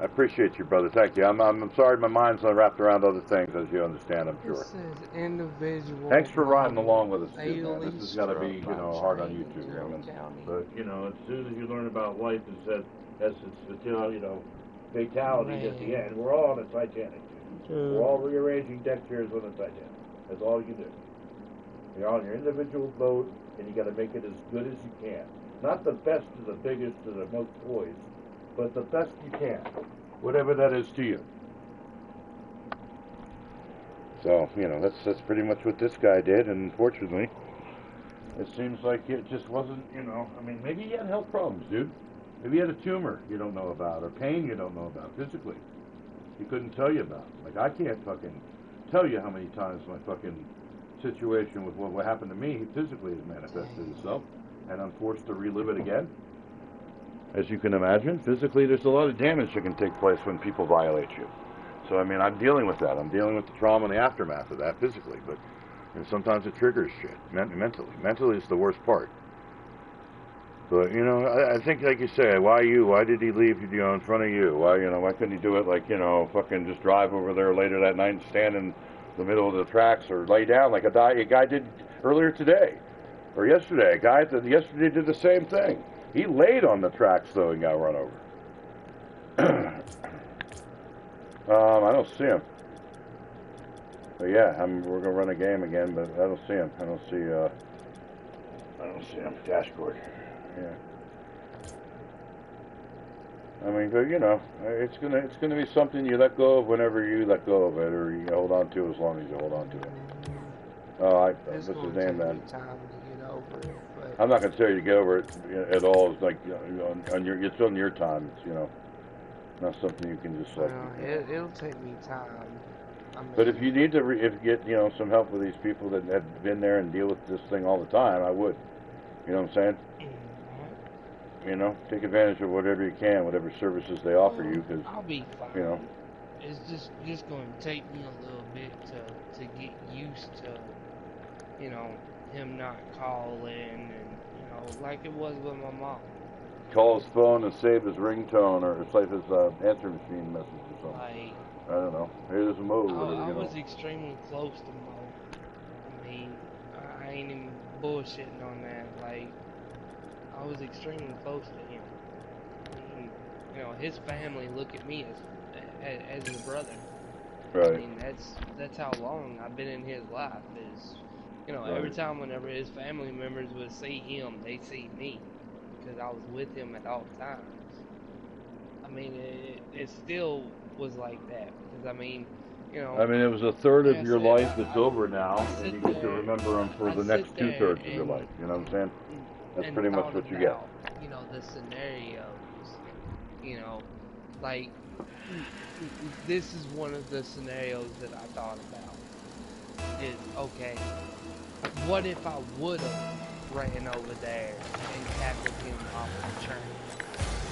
I appreciate you, brother. Thank you. I'm sorry my mind's not wrapped around other things, as you understand, I'm sure. This says individual. Thanks for riding along with us, too, man. This has got to be, hard on you, too. I mean, but, as soon as you learn about life, as it's, fatalities at the end. We're all on the Titanic. We're all rearranging deck chairs on the Titanic. That's all you do. You're on your individual boat, and you got to make it as good as you can. Not the best to the biggest to the most poised, but the best you can, whatever that is to you. So that's pretty much what this guy did, and unfortunately, it seems like it just wasn't. I mean, maybe he had health problems, dude. Maybe he had a tumor you don't know about, or pain you don't know about physically. He couldn't tell you about. Like, I can't fucking tell you how many times my fucking situation with what happened to me physically has manifested itself, and I'm forced to relive it again. As you can imagine, physically there's a lot of damage that can take place when people violate you. So, I mean, I'm dealing with that. I'm dealing with the trauma and the aftermath of that physically, but sometimes it triggers shit mentally. Mentally is the worst part. But, I think, like you say, why you? Why did he leave, in front of you? Why couldn't he do it, like, fucking just drive over there later that night and stand in the middle of the tracks or lay down like a guy did earlier today or yesterday? A guy that yesterday did the same thing. He laid on the tracks, though, and got run over. I don't see him. But, yeah, we're going to run a game again, but I don't see him. I don't see him. Dashboard. Yeah. I mean, but it's gonna be something you let go of whenever you let go of it, or you hold on to as long as you hold on to it. Oh, what's his name then? Time to get over it, but I'm not gonna tell you to get over it at all. It's like it's on your time. It's not something you can just like. It'll take me time. I mean, but if you need to get some help with these people that have been there and deal with this thing all the time, I would. You know what I'm saying? Take advantage of whatever you can, whatever services they offer you, because I'll be fine. It's just going to take me a little bit to get used to, him not calling and like it was with my mom. Call his phone and save his ringtone or save his answer machine message or something. Like, I don't know. Here's a Mo. I was extremely close to Mo. I mean, I ain't even bullshitting on that. Like, I was extremely close to him. I mean, his family look at me as his brother. Right. I mean, that's how long I've been in his life. Is right. Every time whenever his family members would see him, they see me because I was with him at all times. I mean, it still was like that because I mean, I mean, it was a third of your life that's over now, and you get to remember him for the next 2/3 of your life. You know what I'm saying? That's pretty much what you get. The scenarios. Like, this is one of the scenarios that I thought about. Is, okay, what if I would have ran over there and tackled him off the train?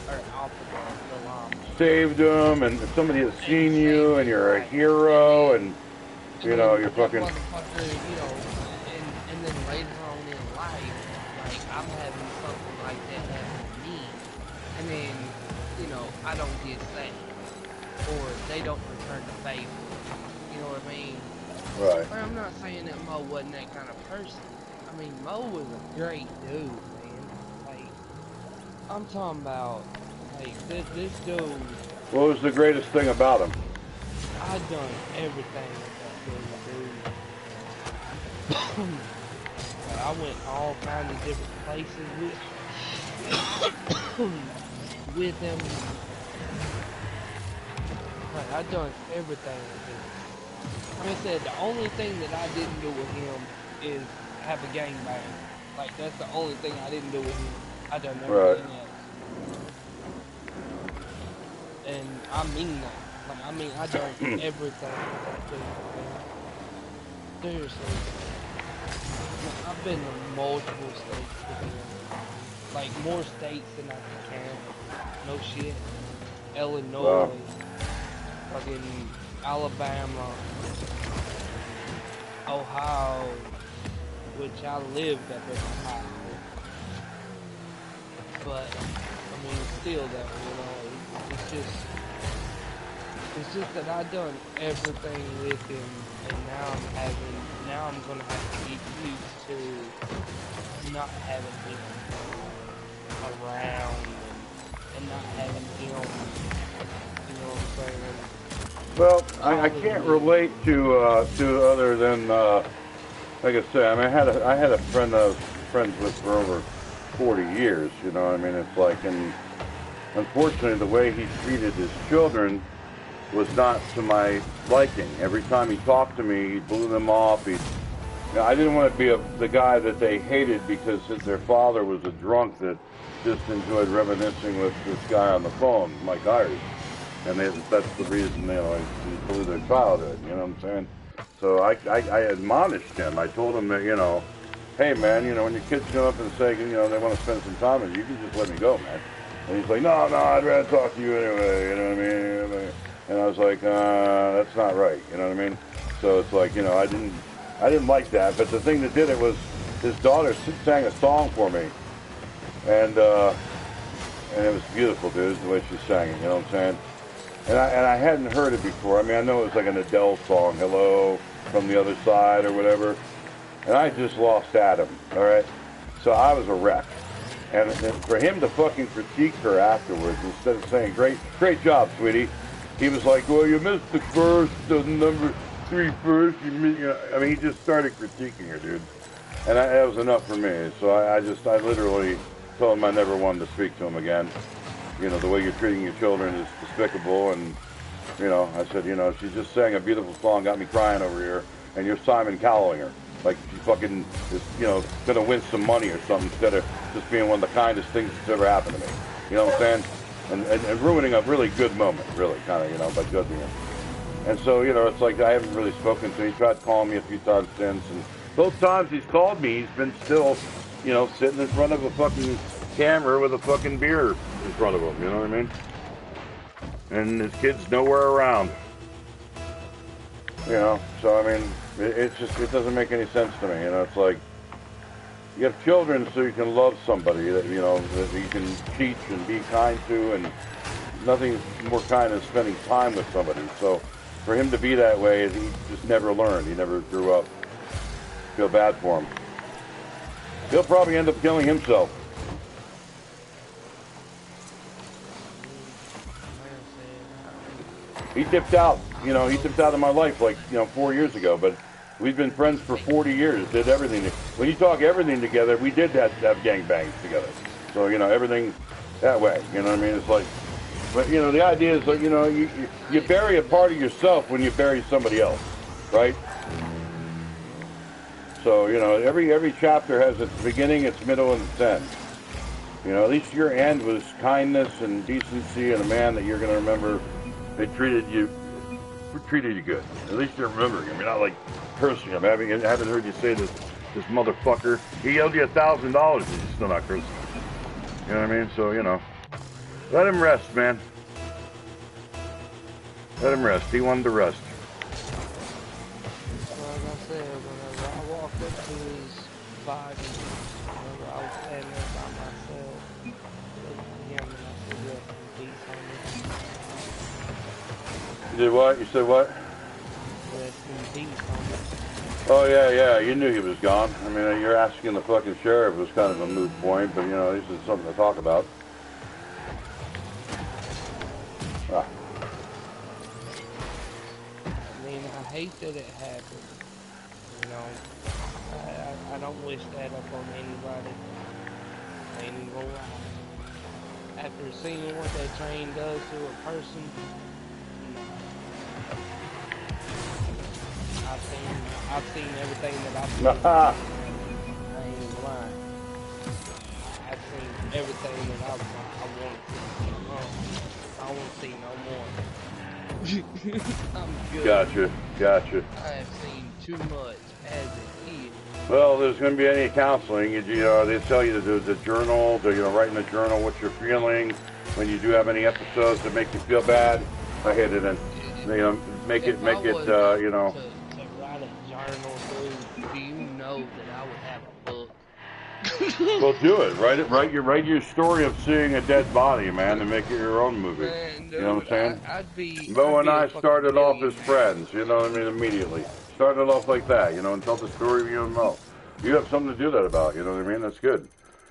Or off of the llama? Saved him, and somebody has seen you, and you're a hero, and you're fucking... And then later on in life, like, I'm having something like that happen to me, and then, I don't get saved, or they don't return the favor, you know what I mean? Right. But I'm not saying that Mo wasn't that kind of person. I mean, Mo was a great dude, man. Like, I'm talking about, Like this dude, What was the greatest thing about him? I done everything with that dude. Like, I went all kinds of different places with him. Like, I done everything with him. Like I said, the only thing that I didn't do with him is have a gangbang. Like, that's the only thing I didn't do with him. I done Right. everything else. And I mean that. Like, I mean, I done everything with that dude, man. Seriously. Like, I've been to multiple states with him. Like, more states than I can count. No shit. Illinois. Wow. Fucking Alabama. Ohio. Which I lived up in Ohio. But, I mean, still though, you know, it's just that I done everything with him, and now I'm gonna have to get used to not having him around and not having him, you know what I'm saying? Well, I can't relate to other than like I say. I mean, I had a friend I was friends with for over 40 years. You know, I mean, it's like, and unfortunately, the way he treated his children was not to my liking. Every time he talked to me, he blew them off. I didn't want to be the guy that they hated because their father was a drunk that just enjoyed reminiscing with this guy on the phone, Mike Ayers. And that's the reason, you know, he blew their childhood, you know what I'm saying? So I admonished him. I told him that, you know, hey, man, you know, when your kids come up and say, you know, they want to spend some time with you, you can just let me go, man. And he's like, no, I'd rather talk to you anyway, you know what I mean? And I was like, that's not right, you know what I mean? So it's like, you know, I didn't like that. But the thing that did it was his daughter sang a song for me. And it was beautiful, dude, the way she sang it, you know what I'm saying? And I hadn't heard it before. I mean, I know it was like an Adele song, Hello from the Other Side or whatever. And I just lost Adam, all right? So I was a wreck. And for him to fucking critique her afterwards, instead of saying, great job, sweetie, he was like, well, you missed the first, the number 3 first. You know, I mean, he just started critiquing her, dude. And that was enough for me. So I literally told him I never wanted to speak to him again. You know, the way you're treating your children is despicable. And, you know, I said, you know, she just sang a beautiful song, got me crying over here, and you're Simon Cowling her. Like she fucking is, you know, gonna win some money or something instead of just being one of the kindest things that's ever happened to me. You know what I'm saying? And ruining a really good moment, really, kind of, you know, by judging him. And so, you know, it's like I haven't really spoken to him. He tried calling me a few times since, and both times he's called me, he's been still, you know, sitting in front of a fucking camera with a fucking beer in front of him, you know what I mean? And his kid's nowhere around. You know, so I mean, it doesn't make any sense to me, you know, it's like, you have children so you can love somebody that, you know, that you can teach and be kind to, and nothing more kind than spending time with somebody. So for him to be that way, he just never learned. He never grew up. Feel bad for him. He'll probably end up killing himself. He tipped out, you know, he tipped out of my life like, you know, 4 years ago, but we've been friends for 40 years, did everything. When you talk everything together, we did have gangbangs together. So, you know, everything that way, you know what I mean? It's like, but, you know, the idea is, like, you know, you bury a part of yourself when you bury somebody else, right? So, you know, every chapter has its beginning, its middle, and its end. You know, at least your end was kindness and decency and a man that you're going to remember. They treated you good. At least you're remembering him. You're not like cursing him. I haven't heard you say this motherfucker. He owed you $1,000 and you're still not cursing him. You know what I mean? So, you know, let him rest, man. Let him rest. He wanted to rest. Like I said, whenever I walked up to his body, whenever I was standing there by myself, I looked at him and I said, rest in peace, homie. You did what? You said what? Rest in peace, homie. Oh, yeah. You knew he was gone. I mean, you're asking the fucking sheriff was kind of a moot point, but, you know, this is something to talk about. Ah, I mean, I hate that it happened. You know, I don't wish that up on anybody. I ain't even gonna lie. After seeing what that train does to a person, no. I've seen everything that I've seen. I ain't even lying. I've seen everything that I want to see. I don't want to see no more. I'm good. gotcha, gotcha. I have seen too much as it is. Well, there's going to be any counseling. They tell you to do the journal, write in the journal what you're feeling when you do have any episodes that make you feel bad. I hit it and make If I it, was to write a journal, dude, do you know that I would have a book? Well, do it. Write your story of seeing a dead body, man, and make it your own movie. Man, You know what dude, I'm saying? Mo I'd and be a I fucking started off as millionaire. friends. You know what I mean? Immediately started off like that. And tell the story of you and Mo. You have something to do that about. You know what I mean? That's good.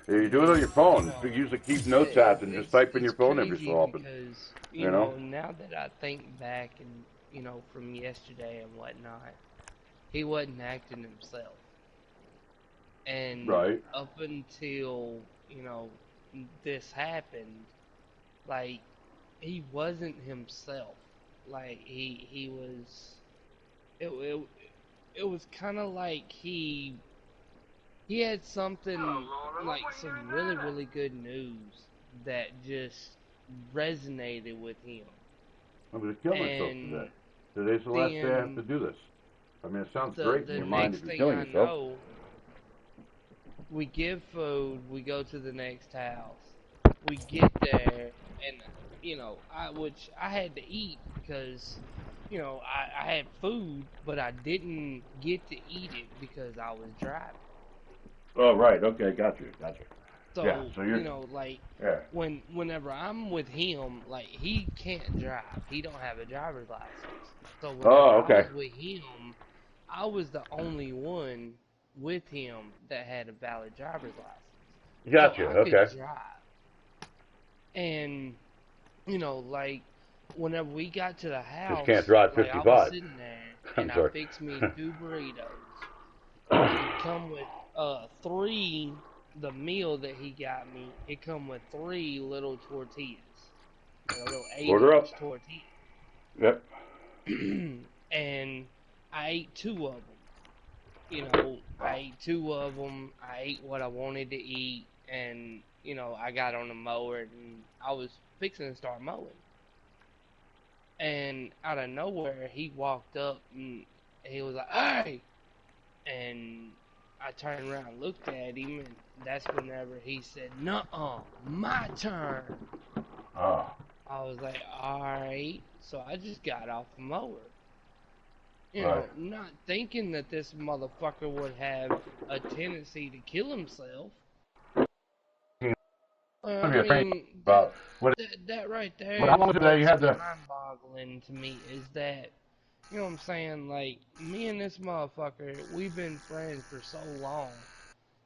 You do it on your You phone. know, Use the keep notes app and just type in it's your phone every crazy so often. because You know? now that I think back and from yesterday and whatnot, he wasn't acting himself, and Right. up until this happened, like he wasn't himself. Like he was. It it was kind of like he had something like some really good news that just resonated with him. I'm going to kill myself today. And Today's the last day I have to then do this. I mean, it sounds great in the your mind next if you're thing killing I yourself. know, we give food, we go to the next house. We get there and which I had to eat because I had food, but I didn't get to eat it because I was driving. Oh, right. Okay. Gotcha. Yeah. So, So you're. like Yeah. whenever I'm with him, like he can't drive. He don't have a driver's license. So Oh, whenever I okay. was with him, I was the only one with him that had a valid driver's license. So Gotcha. I could Okay. drive. And like whenever we got to the Just can't house, drive like I was 55. sitting there I'm and I sorry. fixed me 2 burritos. It come with three. The meal that he got me, it come with 3 little tortillas, like a little Order 8-inch up. tortilla, Yep. and I ate 2 of them. I ate 2 of them. I ate what I wanted to eat, and I got on the mower and I was fixing to start mowing, and out of nowhere he walked up and he was like, "Hey!" And I turned around and looked at him, and that's whenever he said, "Nuh-uh, my turn." Oh. I was like, "Alright." So I just got off the mower. Right. Not thinking that this motherfucker would have a tendency to kill himself. I Be a train mean, about what? that right there How is long today you what's had to? mind-boggling to me is that, you know what I'm saying? Like, me and this motherfucker, we've been friends for so long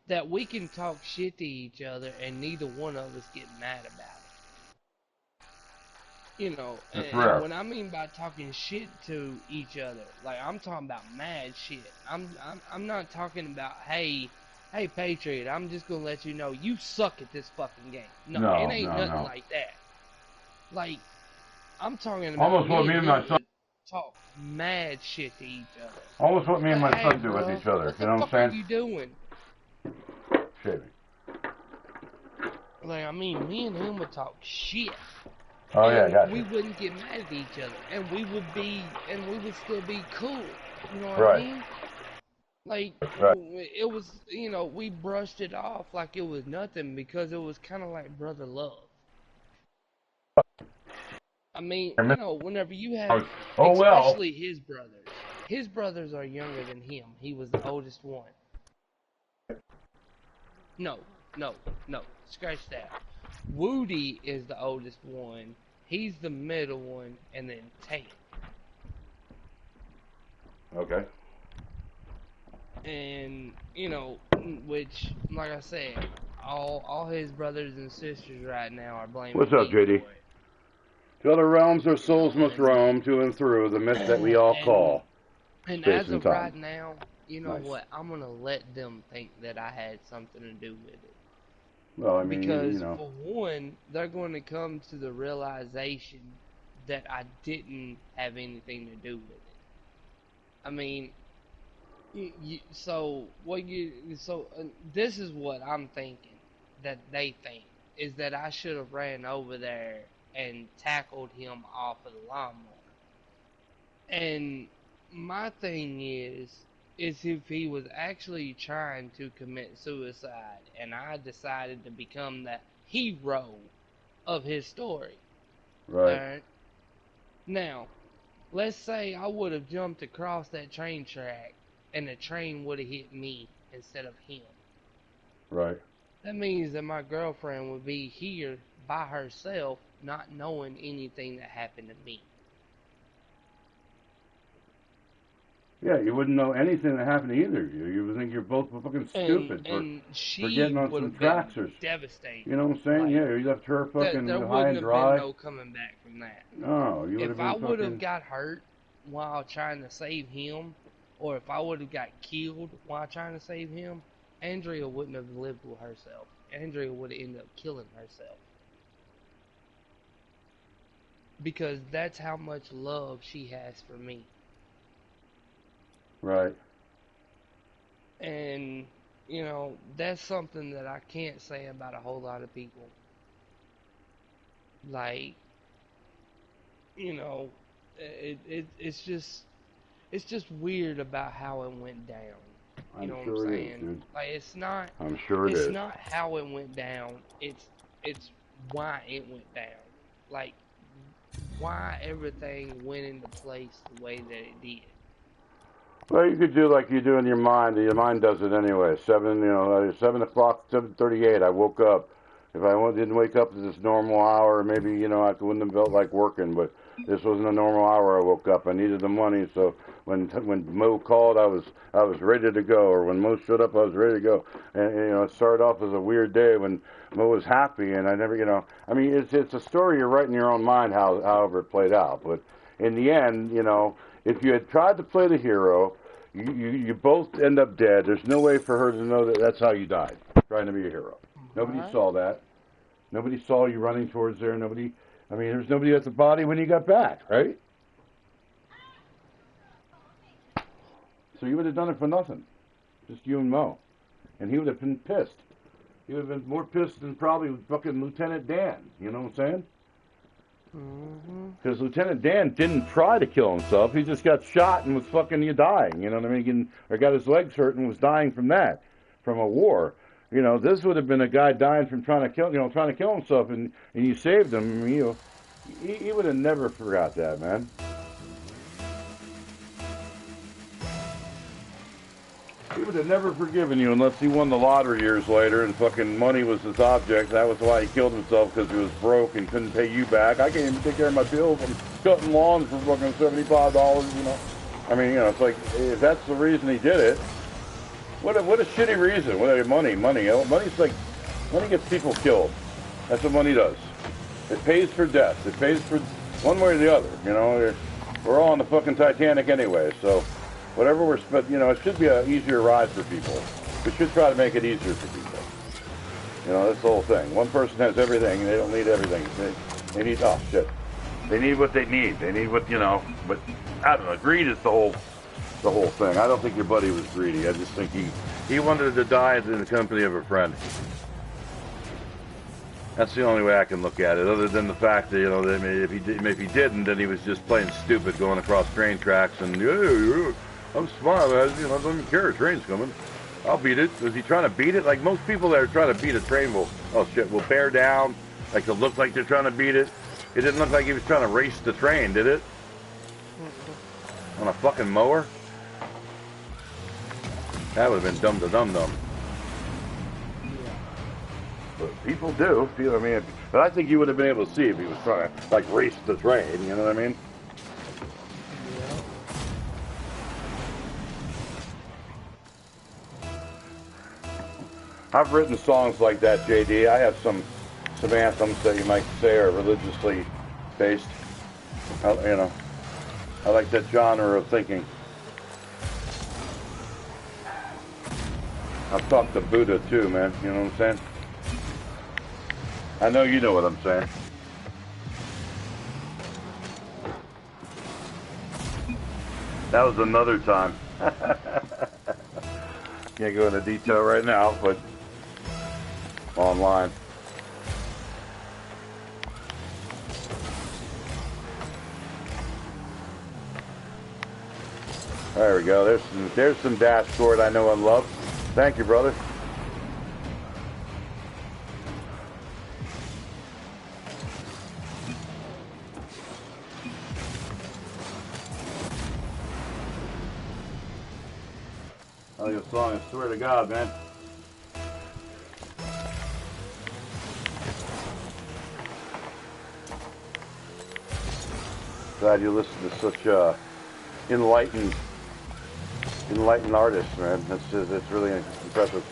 that we can talk shit to each other and neither one of us get mad about it. It's And rare. when I mean by talking shit to each other, like I'm talking about mad shit. I'm not talking about hey Patriot, I'm just gonna let you know you suck at this fucking game. No, it No, ain't no, nothing no. like that. Like I'm talking about Almost what me me and and my him son. would talk mad shit to each other. Almost what me and Like, my hey son do with bro, each other. what You the know what fuck I'm are saying? you doing? Shaving. Like, I mean, me and him would talk shit. Oh yeah, And gotcha. we wouldn't get mad at each other, and we would still be cool. You know what I Right. mean? Like Right. it was, we brushed it off like it was nothing because it was kind of like brother love. I mean, whenever you have, Oh well. especially his brothers are younger than him. He was the oldest one. No, no, no. Scratch that. Woody is the oldest one. He's the middle one, and then Tank. Okay. And which, like I said, all his brothers and sisters right now are blaming What's up, me JD? for it. To other realms their souls must roam to and through the mist that we all call And space as and of time. right now, you know Nice. what? I'm gonna let them think that I had something to do with it. Well, I mean, Because for one, they're going to come to the realization that I didn't have anything to do with it. I mean, this is what I'm thinking that they think is that I should have ran over there and tackled him off of the lawnmower. And my thing is if he was actually trying to commit suicide and I decided to become the hero of his story. right, Alright? Now, let's say I would have jumped across that train track and the train would have hit me instead of him. right. That means that my girlfriend would be here by herself, not knowing anything that happened to me. Yeah, you wouldn't know anything that happened to either of you. You would think you're both fucking stupid And for she getting on would some have tracks been or, you devastated. know what I'm saying? Like, Yeah, you left her fucking there high wouldn't and have been dry. no coming back from that. No, you would have If I been would have fucking. got hurt while trying to save him, or if I would have got killed while trying to save him, Andrea wouldn't have lived with herself. Andrea would have ended up killing herself. Because that's how much love she has for me. Right. And, that's something that I can't say about a whole lot of people. Like, it's just weird about how it went down. You I'm know what I'm sure it is, saying? dude. Like I'm sure it it's is. not how it went down. It's why it went down. Like why everything went into place the way that it did. Well, you could do like you do in your mind. Your mind does it anyway. 7:00, 7:38. I woke up. If I didn't wake up at this normal hour, maybe I wouldn't have felt like working. But this wasn't a normal hour. I woke up. I needed the money, so when Mo called, I was ready to go. Or when Mo showed up, I was ready to go. And it started off as a weird day when Mo was happy, and I never, I mean, it's a story you write in your own mind, however it played out. But in the end, if you had tried to play the hero, you both end up dead. There's no way for her to know that that's how you died, trying to be a hero. Nobody Right? saw that. Nobody saw you running towards there. There's nobody at the body when you got back, right? So you would have done it for nothing. Just you and Mo. And he would have been pissed. He would have been more pissed than probably fucking Lieutenant Dan. You know what I'm saying? Because Lieutenant Dan didn't try to kill himself. He just got shot and was fucking dying. You know what I mean? Or got his legs hurt and was dying from that, from a war. This would have been a guy dying from trying to kill himself, and you saved him. He would have never forgot that, man. He would have never forgiven you unless he won the lottery years later and fucking money was his object. That was why he killed himself, because he was broke and couldn't pay you back. I can't even take care of my bills. I'm cutting lawns for fucking $75, it's like, if that's the reason he did it, what a shitty reason. Money. Money gets people killed. That's what money does. It pays for death. It pays for one way or the other. We're all on the fucking Titanic anyway, so whatever we're spent, it should be an easier ride for people. We should try to make it easier for people. That's the whole thing. One person has everything, and they don't need everything. They need, oh shit. They need what they need. They need what, but I don't know. Greed is the whole thing. I don't think your buddy was greedy. I just think he wanted to die in the company of a friend. That's the only way I can look at it, other than the fact that, if he didn't, then he was just plain stupid going across train tracks and, I'm smart, I don't even care, a train's coming. I'll beat it. Was he trying to beat it? Like most people that are trying to beat a train will bear down, like to look like they're trying to beat it. It didn't look like he was trying to race the train, did it? On a fucking mower? That would have been dumb to dum-dum. But people do. But I think you would have been able to see if he was trying to, like, race the train, you know what I mean? I've written songs like that, JD. I have some anthems that you might say are religiously based. You know, I like that genre of thinking. I've talked to Buddha too, man. You know what I'm saying? I know you know what I'm saying. That was another time. Can't go into detail right now, but online. There we go. There's some dashboard I know and love. Thank you, brother. I like a song, I swear to God, man. Glad you listen to such enlightened artists, man. It's really impressive.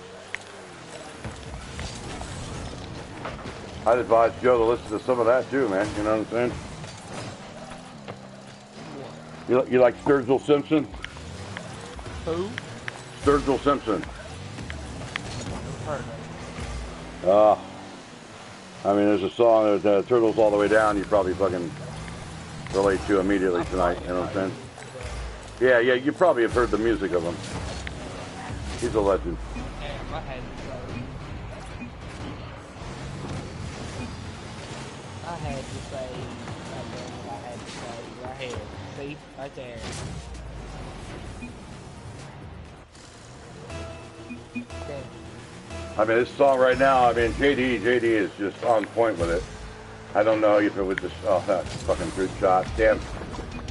I'd advise Joe to listen to some of that too, man. You know what I'm saying? You like Sturgill Simpson? Who? Sturgill Simpson. Heard I mean, there's a song that Turtles All the Way Down. You probably fucking relate to immediately tonight. You know what I'm saying? Yeah, you probably have heard the music of him. He's a legend. Damn, I had to say, right here. See? Right there. Okay. I mean, this song right now, I mean, JD is just on point with it. I don't know if it would just, oh, that's a fucking good shot. Damn.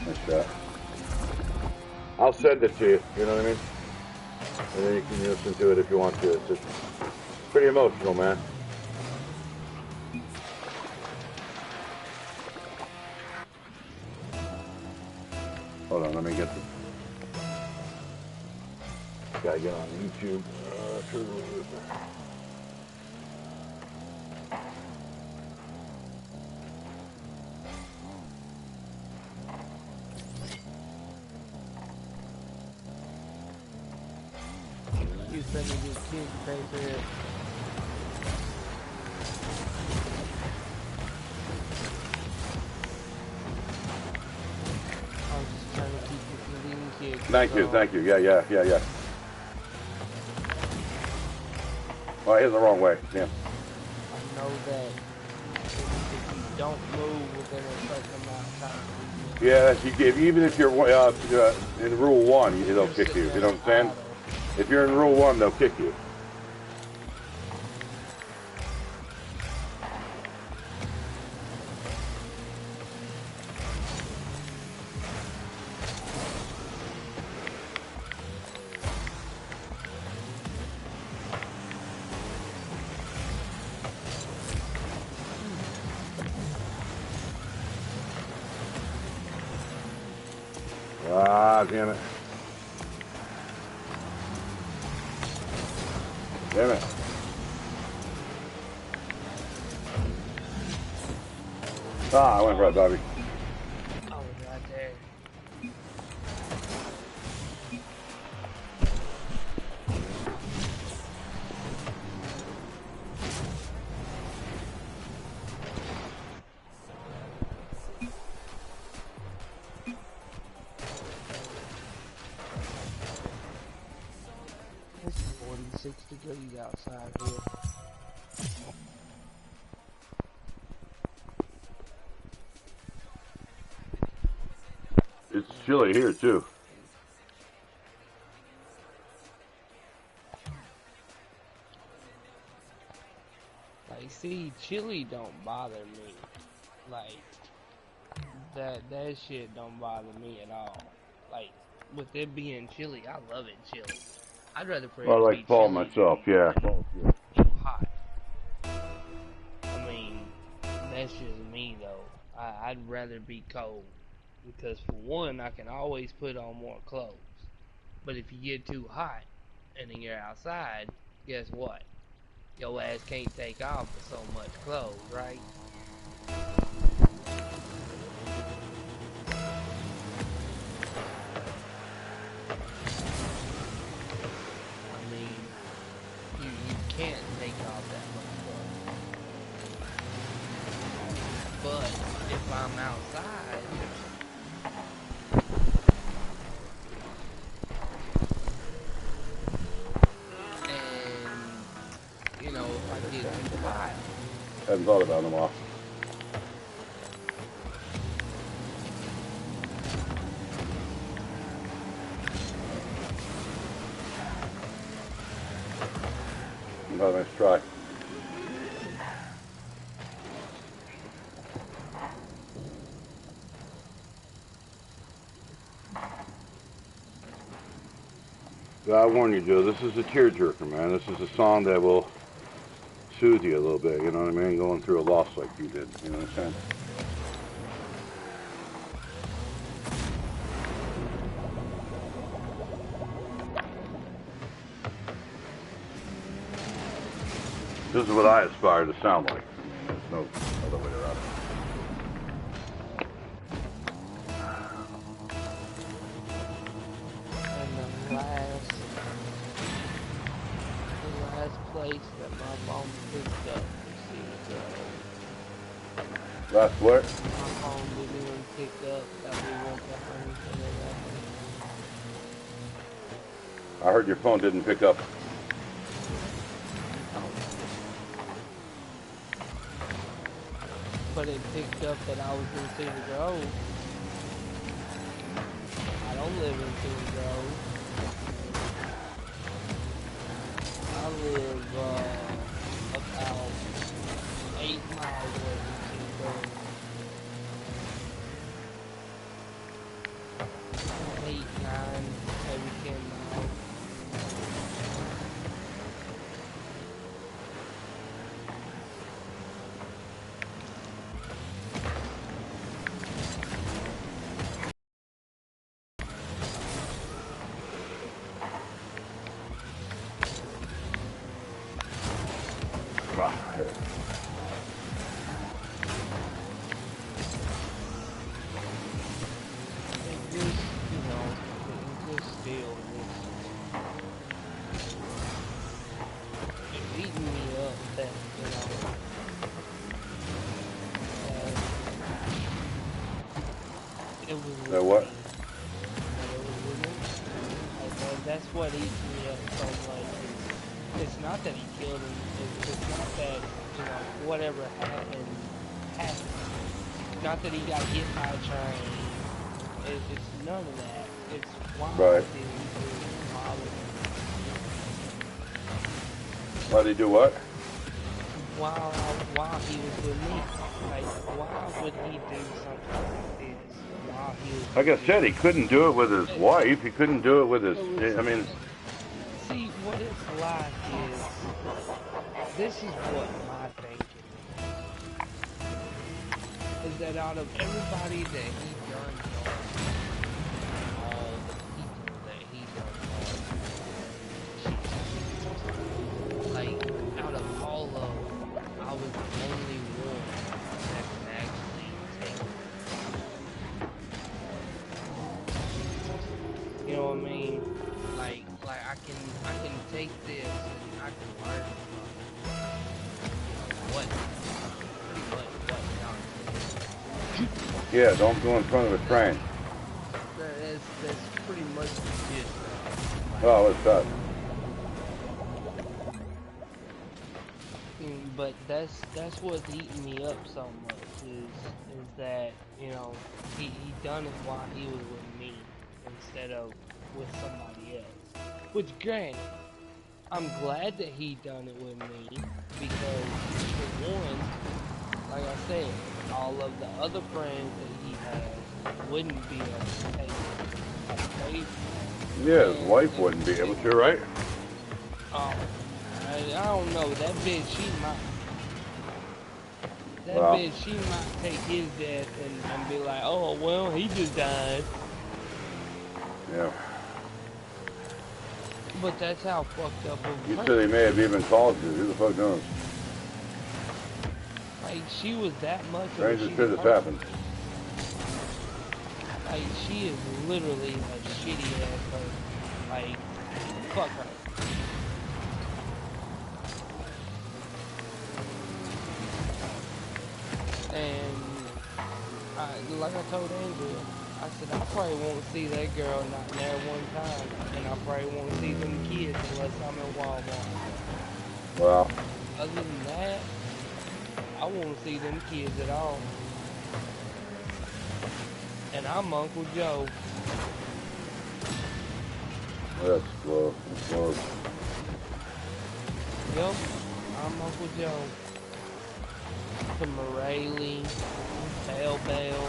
Nice shot. I'll send it to you, you know what I mean? And then you can listen to it if you want to. It's just pretty emotional, man. Hold on, let me get the... Gotta get on YouTube. You send me this kid to pay for it. I was just trying to keep you from being kids. Thank you. Yeah. Well, here's the wrong way. Damn. I know that if you don't move within a certain amount of time. Yeah, even if you're in Rule 1, they'll kick you. You know what I'm saying? If you're in Rule 1, they'll kick you. Ah, damn it. Damn it. Ah, I went right, Bobby. Oh, right there. It's 46 degrees outside here. It's chilly here, too. Like, see, chili don't bother me. Like, that shit don't bother me at all. Like, with it being chilly, I love it chilly. I'd rather for it I to like be fall chilly myself, yeah. than hot. I mean, that's just me though. I'd rather be cold because for one, I can always put on more clothes. But if you get too hot and then you're outside, guess what? Your ass can't take off with so much clothes, right? thought about it in a while. Nice try. I warn you, Joe, this is a tearjerker, man. This is a song that will soothe you a little bit, you know what I mean? Going through a loss like you did, you know what I'm saying? This is what I aspire to sound like. I mean, there's no other way around it. And the last place that my mom picked up Last what? my mom didn't even pick up that we went to Huntington and I heard your phone didn't pick up. but it picked up that I was in Cedar Grove. I don't live in Cedar Grove. I live about 8 miles away from Cedar Grove. 8, 9, maybe 10 miles. What? That's what eats me up so much. It's not that he killed him. It's not that, whatever happened. Not that he got hit by a train. It's none of that. It's why right. did he do Why did he do what? While he was with me. Like, why would he do something like this? Like I said, he couldn't do it with his wife. He couldn't do it with his. I mean. See, what it's like is, this is what my thinking is that out of everybody that he done all the people that he done like, out of all of them, I was the only one that can actually take it. You know what I mean? Like I can take this and I can learn from what not. Yeah, don't go in front of a train. That's pretty much the gist. Oh, what's that? But that's what's eating me up so much is that, he done it while he was with me instead of with somebody else. Which, granted, I'm glad that he done it with me because, for one, like I said, all of the other friends that he had wouldn't be able to take it. Yeah, his wife wouldn't be able to, right? I don't know. That bitch, she might. Bitch, she might take his death and be like, oh, well, he just died. Yeah. But that's how fucked up of You said he may have even called you. Who the fuck knows? Like, she was that much of a Strangest shitty shit has person. happened. Like, she is literally a shitty ass person. Like, fuck her. And, like I told Andrea, I said, I probably won't see that girl not there one time, and I probably won't see them kids unless I'm in Walmart. Wow. Other than that, I won't see them kids at all. And I'm Uncle Joe. That's close. That's close. Yep, I'm Uncle Joe. To Morelli, Bell Bell.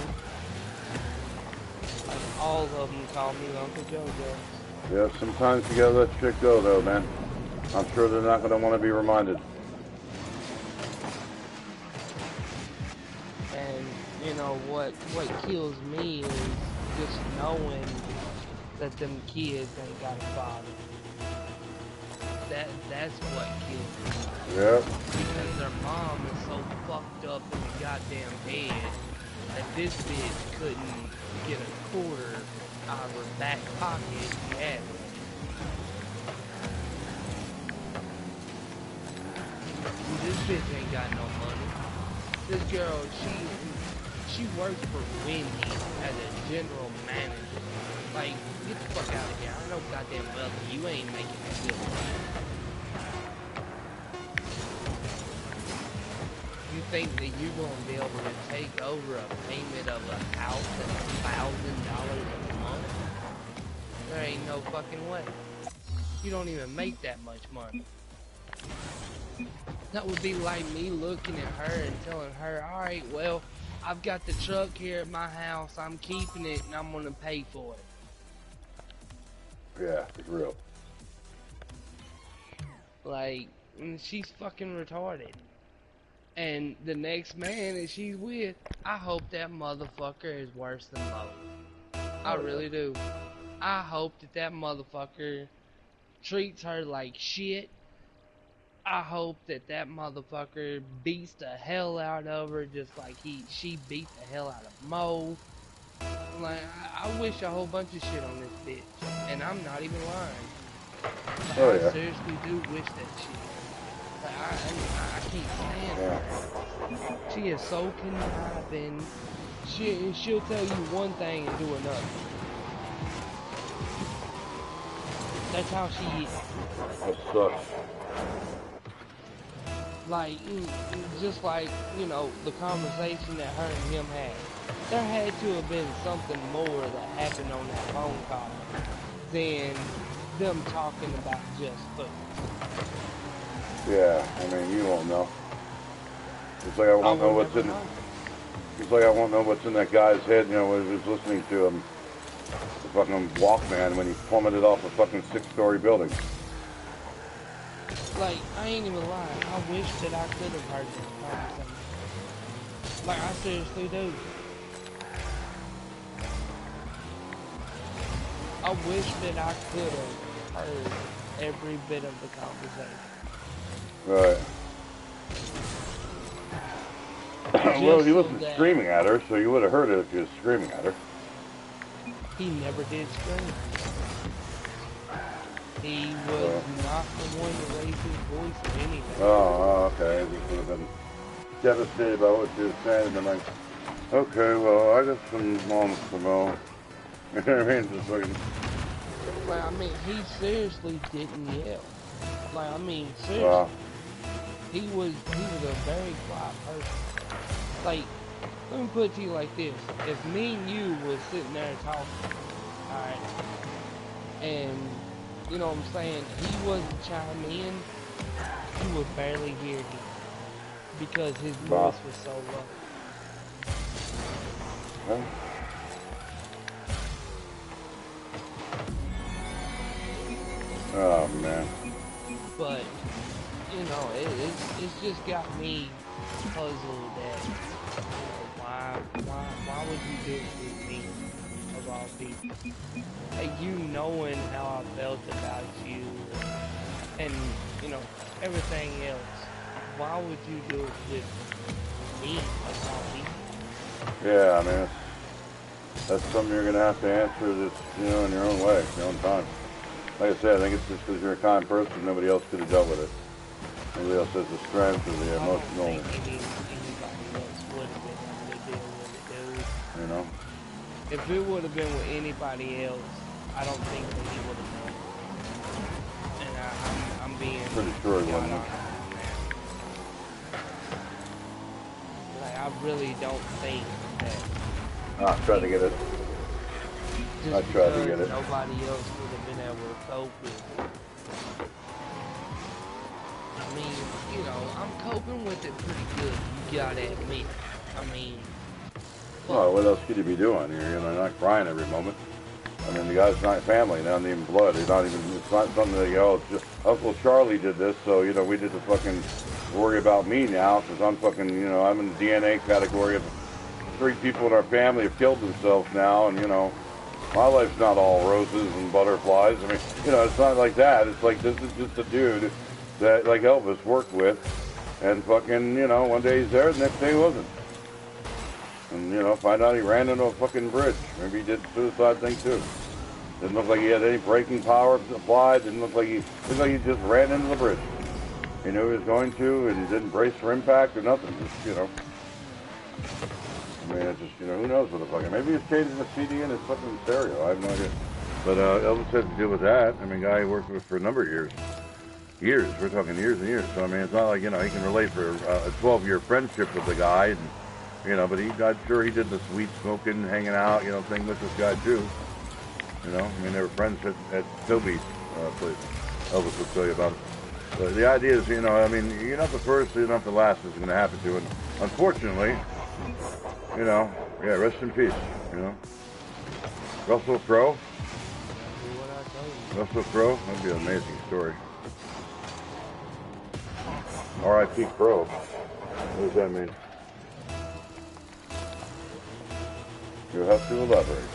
Like, all of them call me Uncle JoJo. Yeah, sometimes you gotta let shit go, though, man. I'm sure they're not gonna want to be reminded. And, you know, what kills me is just knowing that them kids ain't got a father. That's what kills me. Yeah. Because their mom is so fucked up in the goddamn head that this bitch couldn't get a quarter out of her back pocket if she had one. This bitch ain't got no money. This girl, she works for Wendy as a general manager. Like, get the fuck out of here. I know goddamn well that you ain't making that good money. You think that you're gonna be able to take over a payment of a house at $1,000 a month? There ain't no fucking way. You don't even make that much money. That would be like me looking at her and telling her, alright, well, I've got the truck here at my house, I'm keeping it, and I'm gonna pay for it. Yeah, it's real. Like, she's fucking retarded. And the next man that she's with, I hope that motherfucker is worse than both. I really do. I hope that motherfucker treats her like shit. I hope that motherfucker beats the hell out of her just like she beat the hell out of Mo. Like, I wish a whole bunch of shit on this bitch. And I'm not even lying. Like, I seriously do wish that shit. Like, I can't stand her. She is so conniving. She'll tell you one thing and do another. That's how she is. That sucks. Like, just like, you know, the conversation that her and him had. There had to have been something more that happened on that phone call than them talking about just food. Yeah, I mean, you won't know. It's like I won't know what's in. It's like I won't know what's in that guy's head. You know, when he was listening to the fucking Walkman when he plummeted off a fucking 6-story building. Like, I ain't even lying. I wish that I could have heard this conversation. Like, I seriously do. I wish that I could have heard every bit of the conversation. Right. Well, he wasn't screaming at her, so you would have heard it if he was screaming at her. He never did scream. He was not the one to raise his voice or anything. Oh, okay. I just would have been devastated by what she was saying, and then like, okay, well, I got some moments to mow. You know what I mean? Just fucking. Like, I mean, he seriously didn't yell. Like, I mean, seriously. Wow. He was a very quiet person. Like, let me put it to you like this. If me and you was sitting there talking, alright, and, you know what I'm saying, he wasn't chiming in, you would barely hear him. Because his voice was so low. Huh? Oh, man. But, you know, it's just got me puzzled that, you know, why would you do it with me, of all people? Like, you knowing how I felt about you, and, you know, everything else, why would you do it with me, of all people? Yeah, I mean, that's something you're going to have to answer this, you know, in your own way, your own time. Like I said, I think it's just because you're a kind person, nobody else could have dealt with it. Nobody else has the strength or the emotional. I don't think anybody else would have been able to deal with it, dude. You know? If it would have been with anybody else, I don't think that he would have done it. And I'm being pretty sure he wouldn't have. I really don't think that I tried to get it. I just tried to get because it. nobody else would have been able to cope with it. I mean, you know, I'm coping with it pretty good. You gotta admit. I mean, Well, fuck. what else could you be doing? You're not crying every moment. I mean, the guy's not family, not even blood. It's not even. It's not something that it's just Uncle Charlie did this, so we did the fucking worry about me now because I'm fucking. I'm in the DNA category of 3 people in our family have killed themselves now, and my life's not all roses and butterflies. I mean, it's not like that. It's like this is just a dude that like Elvis worked with, and fucking, one day he's there, the next day he wasn't. And, find out he ran into a fucking bridge. Maybe he did the suicide thing too. Didn't look like he had any braking power applied. Didn't look like he just ran into the bridge. He knew he was going to, and didn't brace for impact or nothing. Just, I mean, it's just, who knows what the fucking. Maybe he's changing the CD in his fucking stereo. I have no idea. But Elvis had to deal with that. I mean, guy he worked with for a number of years. Years. We're talking years and years. So, I mean, it's not like, he can relate for a 12-year friendship with the guy. And, but I'm sure he did the weed smoking, hanging out, thing with this guy, too. I mean, they were friends at Toby's place. Elvis will tell you about it. But the idea is, I mean, you're not the first, you're not the last that's going to happen to. And unfortunately, yeah, rest in peace, Russell Crowe. Russell Crowe, that'd be an amazing story. R.I.P. Crowe. What does that mean? You'll have to elaborate.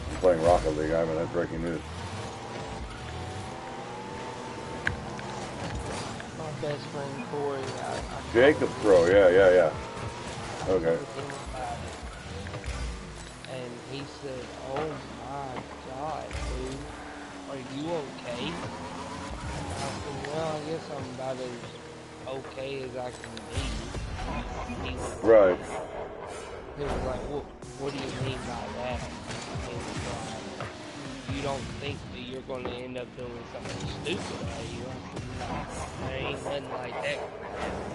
I'm playing Rocket League, I mean, that's breaking news. My best friend Corey, Jacob Crowe, yeah. Okay. And he said, "Oh my God, dude, are you okay?" I said, "Well, I guess I'm about as okay as I can be." Right. He was like, what do you mean by that? He was like, you don't think that you're going to end up doing something stupid, are you? I said, no, there ain't nothing like that going to happen.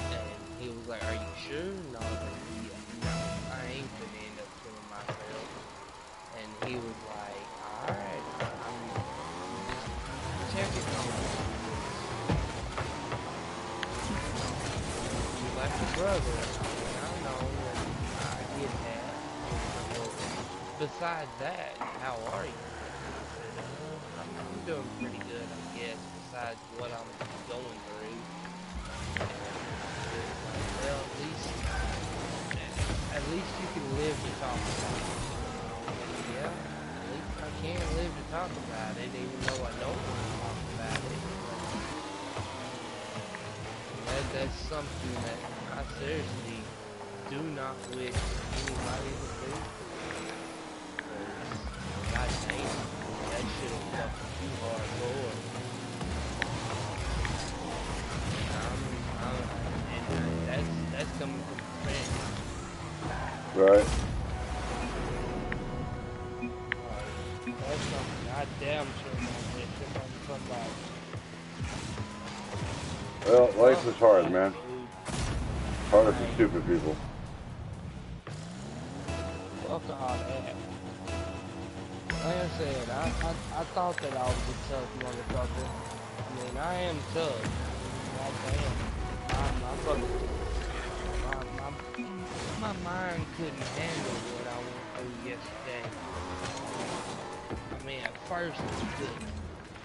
And he was like, are you sure? And I was like, yeah, no, I ain't going to end up killing myself. And he was like, alright, I'm just checking on you. You like your brother. I know, and I get that. Well, besides that, how are you? I said, I'm doing pretty good, I guess, besides what I'm going through. And like, well, at least you can live to talk about it. Yeah, at least I can live to talk about it, even though I don't want to talk about it. That's something that I seriously do not wish anybody to do. Because, god damn, that shit will fuck you hardcore. And that's coming from a friend. Right. That's something I damn sure don't wish upon somebody. Well, life is hard, man. Harder for stupid people. Fuck all that. Like I said, I thought that I was a tough motherfucker. I mean, I am tough. God damn. My mind couldn't handle what I went through yesterday. I mean, at first it couldn't.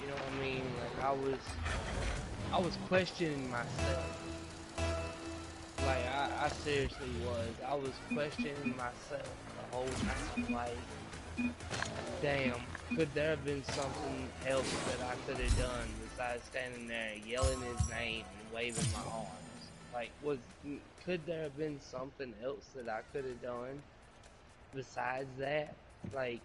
You know what I mean? Like, I was questioning myself. Like, I seriously was. I was questioning myself the whole time. Like, damn, could there have been something else that I could have done besides standing there yelling his name and waving my arms? Like, could there have been something else that I could have done besides that? Like,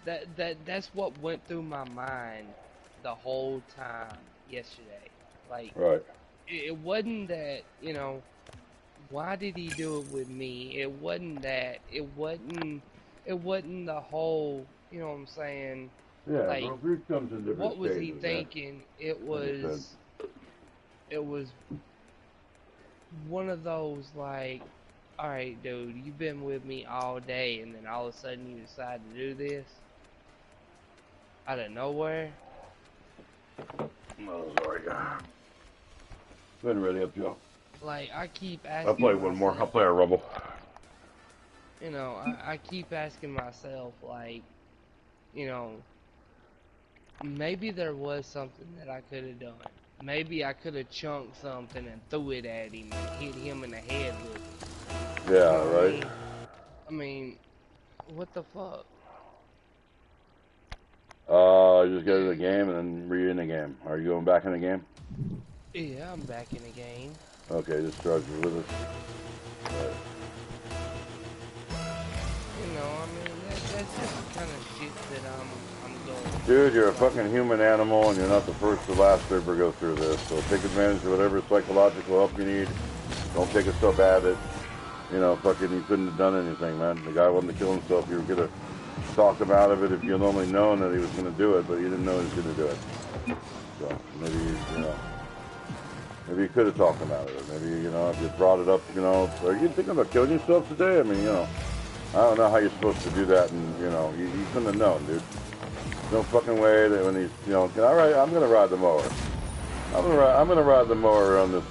that's what went through my mind the whole time yesterday. Like, Right. it wasn't that, why did he do it with me? It wasn't that. It wasn't the whole, you know what I'm saying? Yeah, Like, well, grief comes in different what was he stages, man. thinking? It Like I said. was one of those like, all right, dude, you've been with me all day, and then all of a sudden you decide to do this out of nowhere. Oh, sorry. Been ready up, Joe. Like I keep I'll play asking one more. I'll myself, play a Rumble. you know, I keep asking myself, like, you know, maybe there was something that I could have done. Maybe I could have chunked something and threw it at him and hit him in the head with it. You Yeah, know what I right. mean? I mean, what the fuck? Just go to the game and then re in the game. Are you going back in the game? Yeah, I'm back in the game. Okay, just charge you with us. Right. You know, I mean, that's just the kind of shit that I'm going Dude, you're a through. Like, fucking human animal, and you're not the first or last to ever go through this. So take advantage of whatever psychological help you need. Don't take it so bad that, fucking you couldn't have done anything, man. The guy wanted to kill himself. You were gonna talk him out of it if you'd only known that he was gonna do it, but you didn't know he was gonna do it. So maybe, maybe you could have talked him out of it. Maybe, if you brought it up, are you thinking about killing yourself today? I mean, I don't know how you're supposed to do that, and, you couldn't have known, dude. No fucking way that when he's, all right, I'm gonna ride the mower. I'm gonna ride the mower on this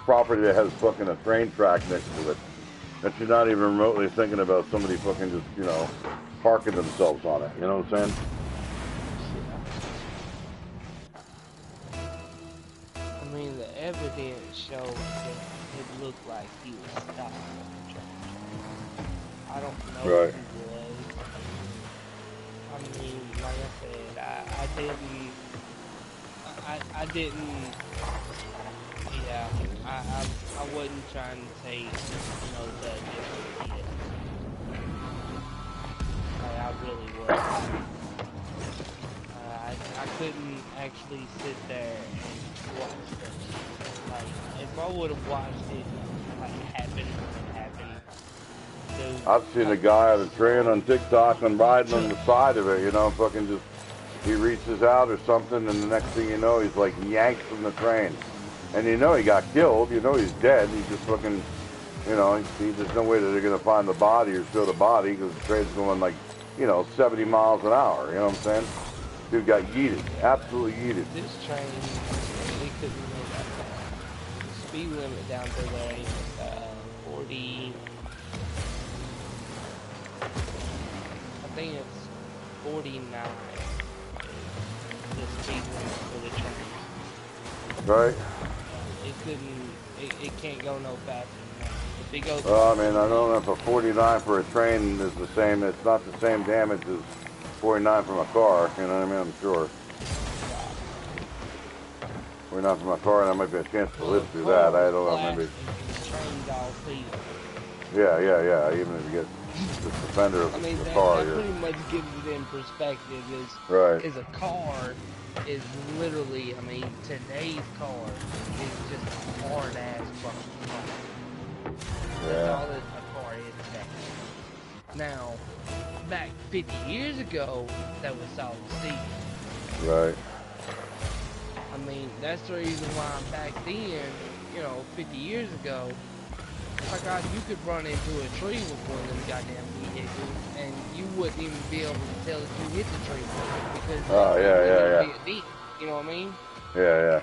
property that has fucking a train track next to it. That you're not even remotely thinking about somebody fucking just, parking themselves on it. You know what I'm saying? I mean, the evidence shows that it looked like he was stopped. I don't know Right. if he was. I mean, like I said, I didn't, yeah, I wasn't trying to take, the initial hit. Like, I really wasn't. I couldn't actually sit there and watch this. Like, if I would have watched it, like, happen when it happened, dude, I've seen a like, guy on a train on TikTok and riding on the side of it, fucking just, he reaches out or something, and the next thing you know, he's like yanked from the train. And he got killed, he's dead, he's just fucking, there's no way that they're going to find the body or show the body because the train's going like, 70 miles an hour, you know what I'm saying? Dude got yeeted, absolutely yeeted. this train, it couldn't go that fast. The speed limit down through there is 40. I think it's 49. The speed limit for the train. Right? It couldn't. It can't go no faster than that. If it goes. I mean, I don't know if a 49 for a train is the same. It's not the same damage as 49 from a car. You know what I mean? I'm sure. 49 from a car, and there might be a chance to live through that. I don't know. Maybe. Trained all speed. Yeah. Even if you get the fender of the car, that pretty much gives it in perspective. Right. Is a car is literally, I mean, today's car is just a hard ass fucking car. That's all that a car is today. Now, back 50 years ago, that was solid steel. Right. I mean, that's the reason why back then, 50 years ago, my God, you could run into a tree with one of them goddamn vehicles, and you wouldn't even be able to tell if you hit the tree because Yeah. you know what I mean? Yeah.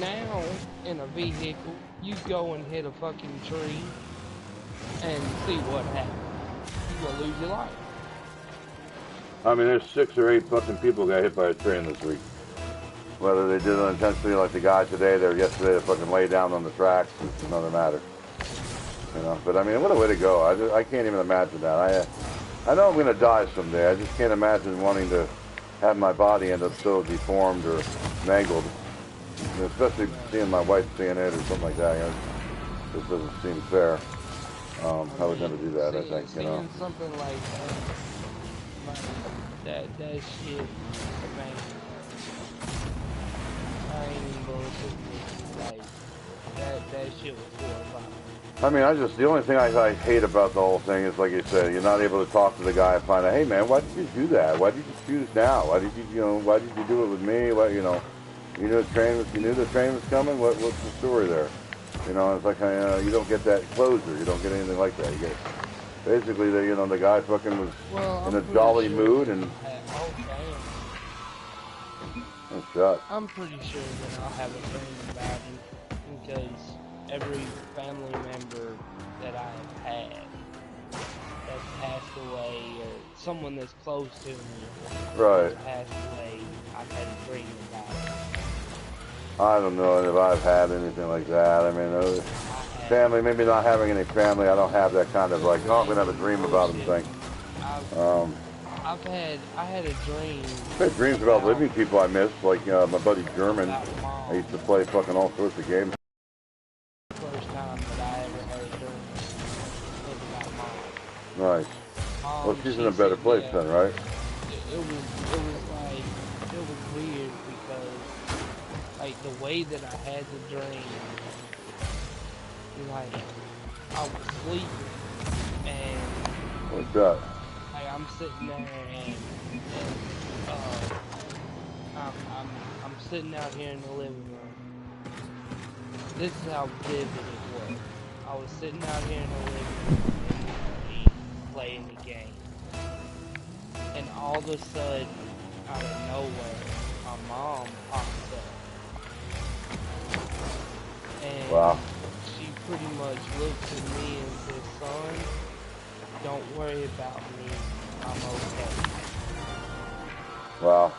Now, in a vehicle, you go and hit a fucking tree and see what happens. You're gonna lose your life. I mean, there's 6 or 8 fucking people got hit by a train this week. Whether they did it intentionally like the guy today, or yesterday, that fucking lay down on the tracks, it's another matter. But I mean, what a way to go. I can't even imagine that. I know I'm going to die someday. I just can't imagine wanting to have my body end up so deformed or mangled. Especially seeing my wife seeing it or something like that. This doesn't seem fair. I would never do that, I think, Seeing something like that shit, man. I ain't even bullshitting. Like, that shit was horrifying. I mean, the only thing I hate about the whole thing is, like you said, you're not able to talk to the guy and find out, hey man, why did you do that? Why did you choose now? Why did you do it with me? You knew the train was coming? What's the story there? You know, it's like you don't get that closure. You don't get anything like that. You get basically the guy fucking was in a jolly mood and. Oh, shot. I'm pretty sure that I'll have a dream about him because every family member that I have had that's passed away or someone that's close to me Right. that's passed away, I've had a dream about him. I don't know if I've had anything like that. I mean, family, maybe not having any family, I don't have that kind of like, oh, I'm going to have a dream about him thing. I had a dream. I've had dreams about living people I missed, like my buddy German. I used to play fucking all sorts of games. First time that I ever had a dream was about Mom. Nice. Well, she's in a better place then, right? It was weird because like the way that I had the dream, like I was sleeping and what's that? like I'm sitting there and I'm sitting out here in the living room. This is how vivid it was. I was sitting out here in the living room and playing the game. And all of a sudden, out of nowhere, my mom popped up. And wow. She pretty much looked at me and said, son, don't worry about me, I'm okay. Wow.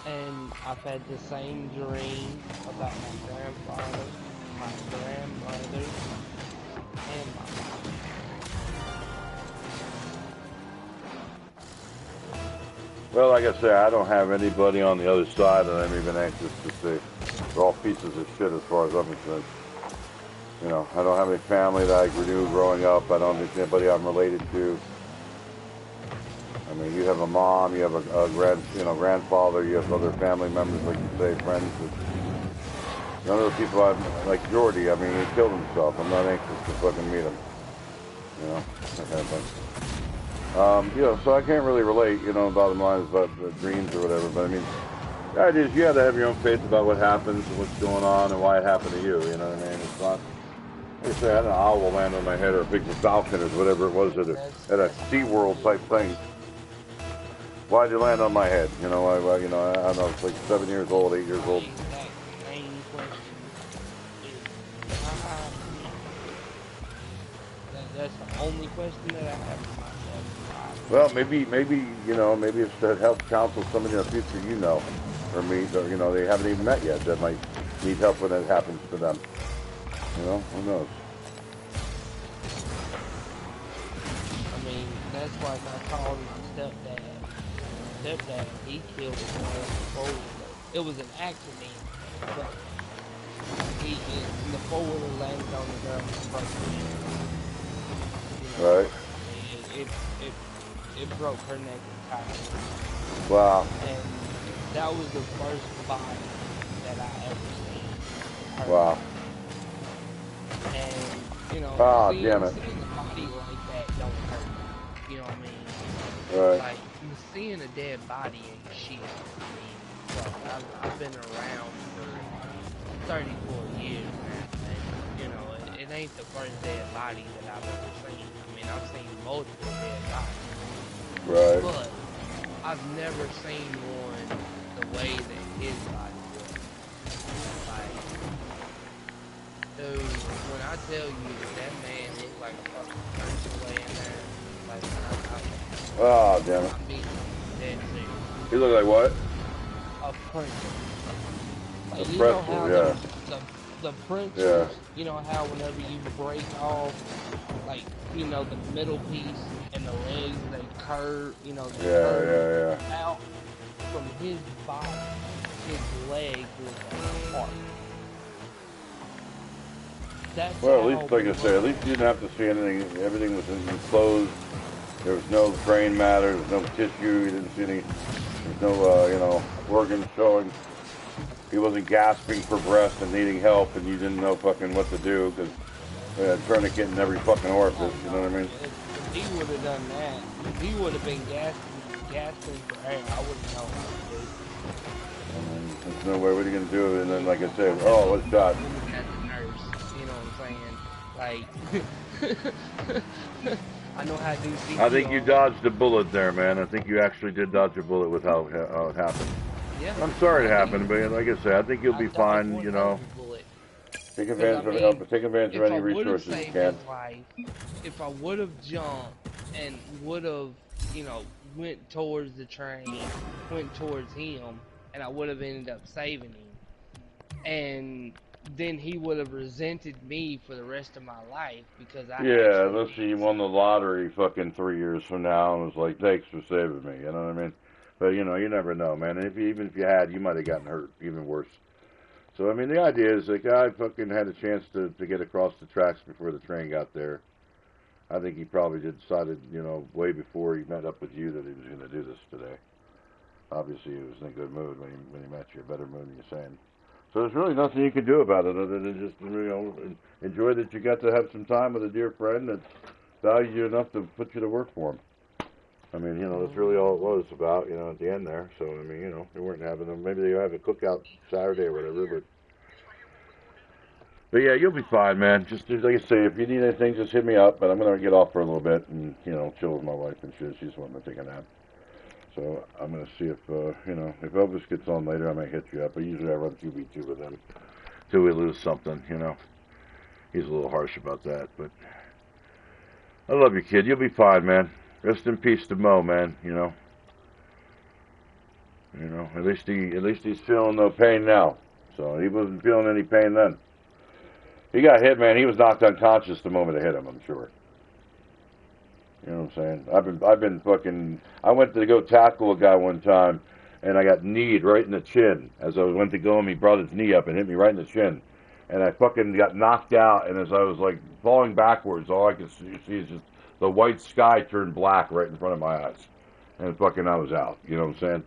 And I've had the same dream about my grandfather, my grandmother, and my mom. Well, like I say, I don't have anybody on the other side that I'm even anxious to see. They're all pieces of shit as far as I'm concerned. You know, I don't have any family that I knew growing up. I don't have anybody I'm related to. I mean, you have a mom, you have a grandfather, you have other family members, like you say, friends. None of the people like Jordy, I mean, he killed himself. I'm not anxious to fucking meet him. You know, that kind of thing. You know, so I can't really relate, bottom line is about the dreams or whatever, but I mean, the idea is you have to have your own faith about what happens and what's going on and why it happened to you, you know what I mean? It's not, like I say, I had an owl will land on my head or a big falcon or whatever it was at a SeaWorld type thing. Why'd you land on my head? I don't know, it's like 7 years old, 8 years old. That's the only question that I have for myself. Well, maybe it's to help counsel somebody in the future or meet, or, they haven't even met yet that might need help when it happens to them. Who knows? I mean, that's like I called my stepdad. Stepdad, he killed his man. It was an accident, but the four-wheeler landed on the girl's front wheel. Right. It broke her neck entirely. Wow. And that was the first body that I ever seen. Her. Wow. And, damn it. Seeing a body like that don't hurt. You know what I mean? Right. Like, seeing a dead body ain't shit. I mean, I've been around for 34 years now, and, it ain't the first dead body that I've ever seen. I mean, I've seen multiple dead bodies. Right. But I've never seen one the way that his body was. Like, dude, when I tell you that man looked like a fucking person laying there, like, oh, damn it. I mean, dead serious. He looked like what? A pretzel. Like, A you know pretzel, how yeah. the pretzels, Yeah. you know how whenever you break off, like, the middle piece and the legs, they curve, they curve out from his body, his leg was apart. That's Well, at least, like I say, at least you didn't have to see anything. Everything was enclosed. There was no brain matter. There was no tissue. You didn't see any. There's no, organs showing. He wasn't gasping for breath and needing help, and you didn't know fucking what to do because we had a tourniquet in every fucking orifice. You know what I mean? If he would have done that, if he would have been gasping for air, I wouldn't know what to do. I mean, there's no way. What are you gonna do? And then, like I said, oh, what's shot? At the nurse, you know Like, I know how to do I think you CPR. dodged a bullet there, man. I think you actually did dodge a bullet with how it happened. Yeah, I'm sorry it I did. happened, but like I said, I think you'll I be dodged fine. one You hell know, of a bullet. Cause I mean, take advantage of if I any would have resources you saved can. his life, if I would have jumped and would have, you know, went towards the train, went towards him, and I would have ended up saving him, and then he would have resented me for the rest of my life because I Yeah, actually let's see, did you won the save lottery fucking 3 years from now and was like, thanks for saving me, you know what I mean? But, you know, you never know, man. Even if you had, you might have gotten hurt, even worse. So, I mean, the idea is the guy fucking had a chance to get across the tracks before the train got there. I think he probably just decided, you know, way before he met up with you that he was going to do this today. Obviously, he was in a good mood when he met you, a better mood than you're saying. So there's really nothing you can do about it other than just, you know, enjoy that you got to have some time with a dear friend that's valued you enough to put you to work for him. I mean, you know, that's really all it was about, you know, at the end there. So, I mean, you know, they weren't having them. Maybe they have a cookout Saturday or whatever, but yeah, you'll be fine, man. Just like I say, if you need anything, just hit me up. But I'm gonna get off for a little bit and you know chill with my wife and shit. She's wanting to take a nap. So I'm gonna see if you know if Elvis gets on later, I might hit you up. But usually I run 2v2 with him till we lose something. You know, he's a little harsh about that, but I love you, kid. You'll be fine, man. Rest in peace to Mo, man. At least he's feeling no pain now. So he wasn't feeling any pain then. He got hit, man. He was knocked unconscious the moment it hit him. I'm sure. You know what I'm saying? I've been fucking. I went to go tackle a guy one time, and I got kneed right in the chin. As I went to go him, he brought his knee up and hit me right in the chin, and I fucking got knocked out. And as I was like falling backwards, all I could see is just the white sky turned black right in front of my eyes, and fucking I was out. You know what I'm saying?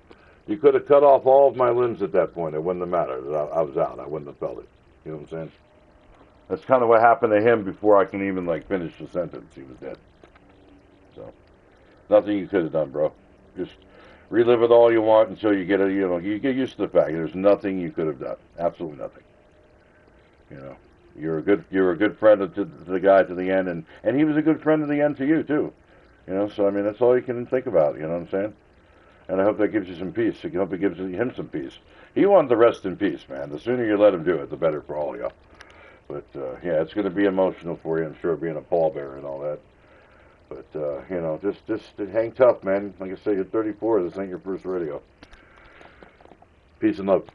You could have cut off all of my limbs at that point. It wouldn't have mattered. I was out. I wouldn't have felt it. You know what I'm saying? That's kind of what happened to him before I can even like finish the sentence. He was dead. So nothing you could have done, bro. Just relive it all you want until you get you get used to the fact there's nothing you could have done. Absolutely nothing. You know, you're a good friend to the guy to the end, and he was a good friend to the end to you too. You know, so I mean that's all you can think about. You know what I'm saying? And I hope that gives you some peace. I hope it gives him some peace. He wanted to rest in peace, man. The sooner you let him do it, the better for all of you. But yeah, it's going to be emotional for you, I'm sure, being a pallbearer and all that. But you know, just hang tough, man. Like I say, you're 34. This ain't your first rodeo. Peace and love.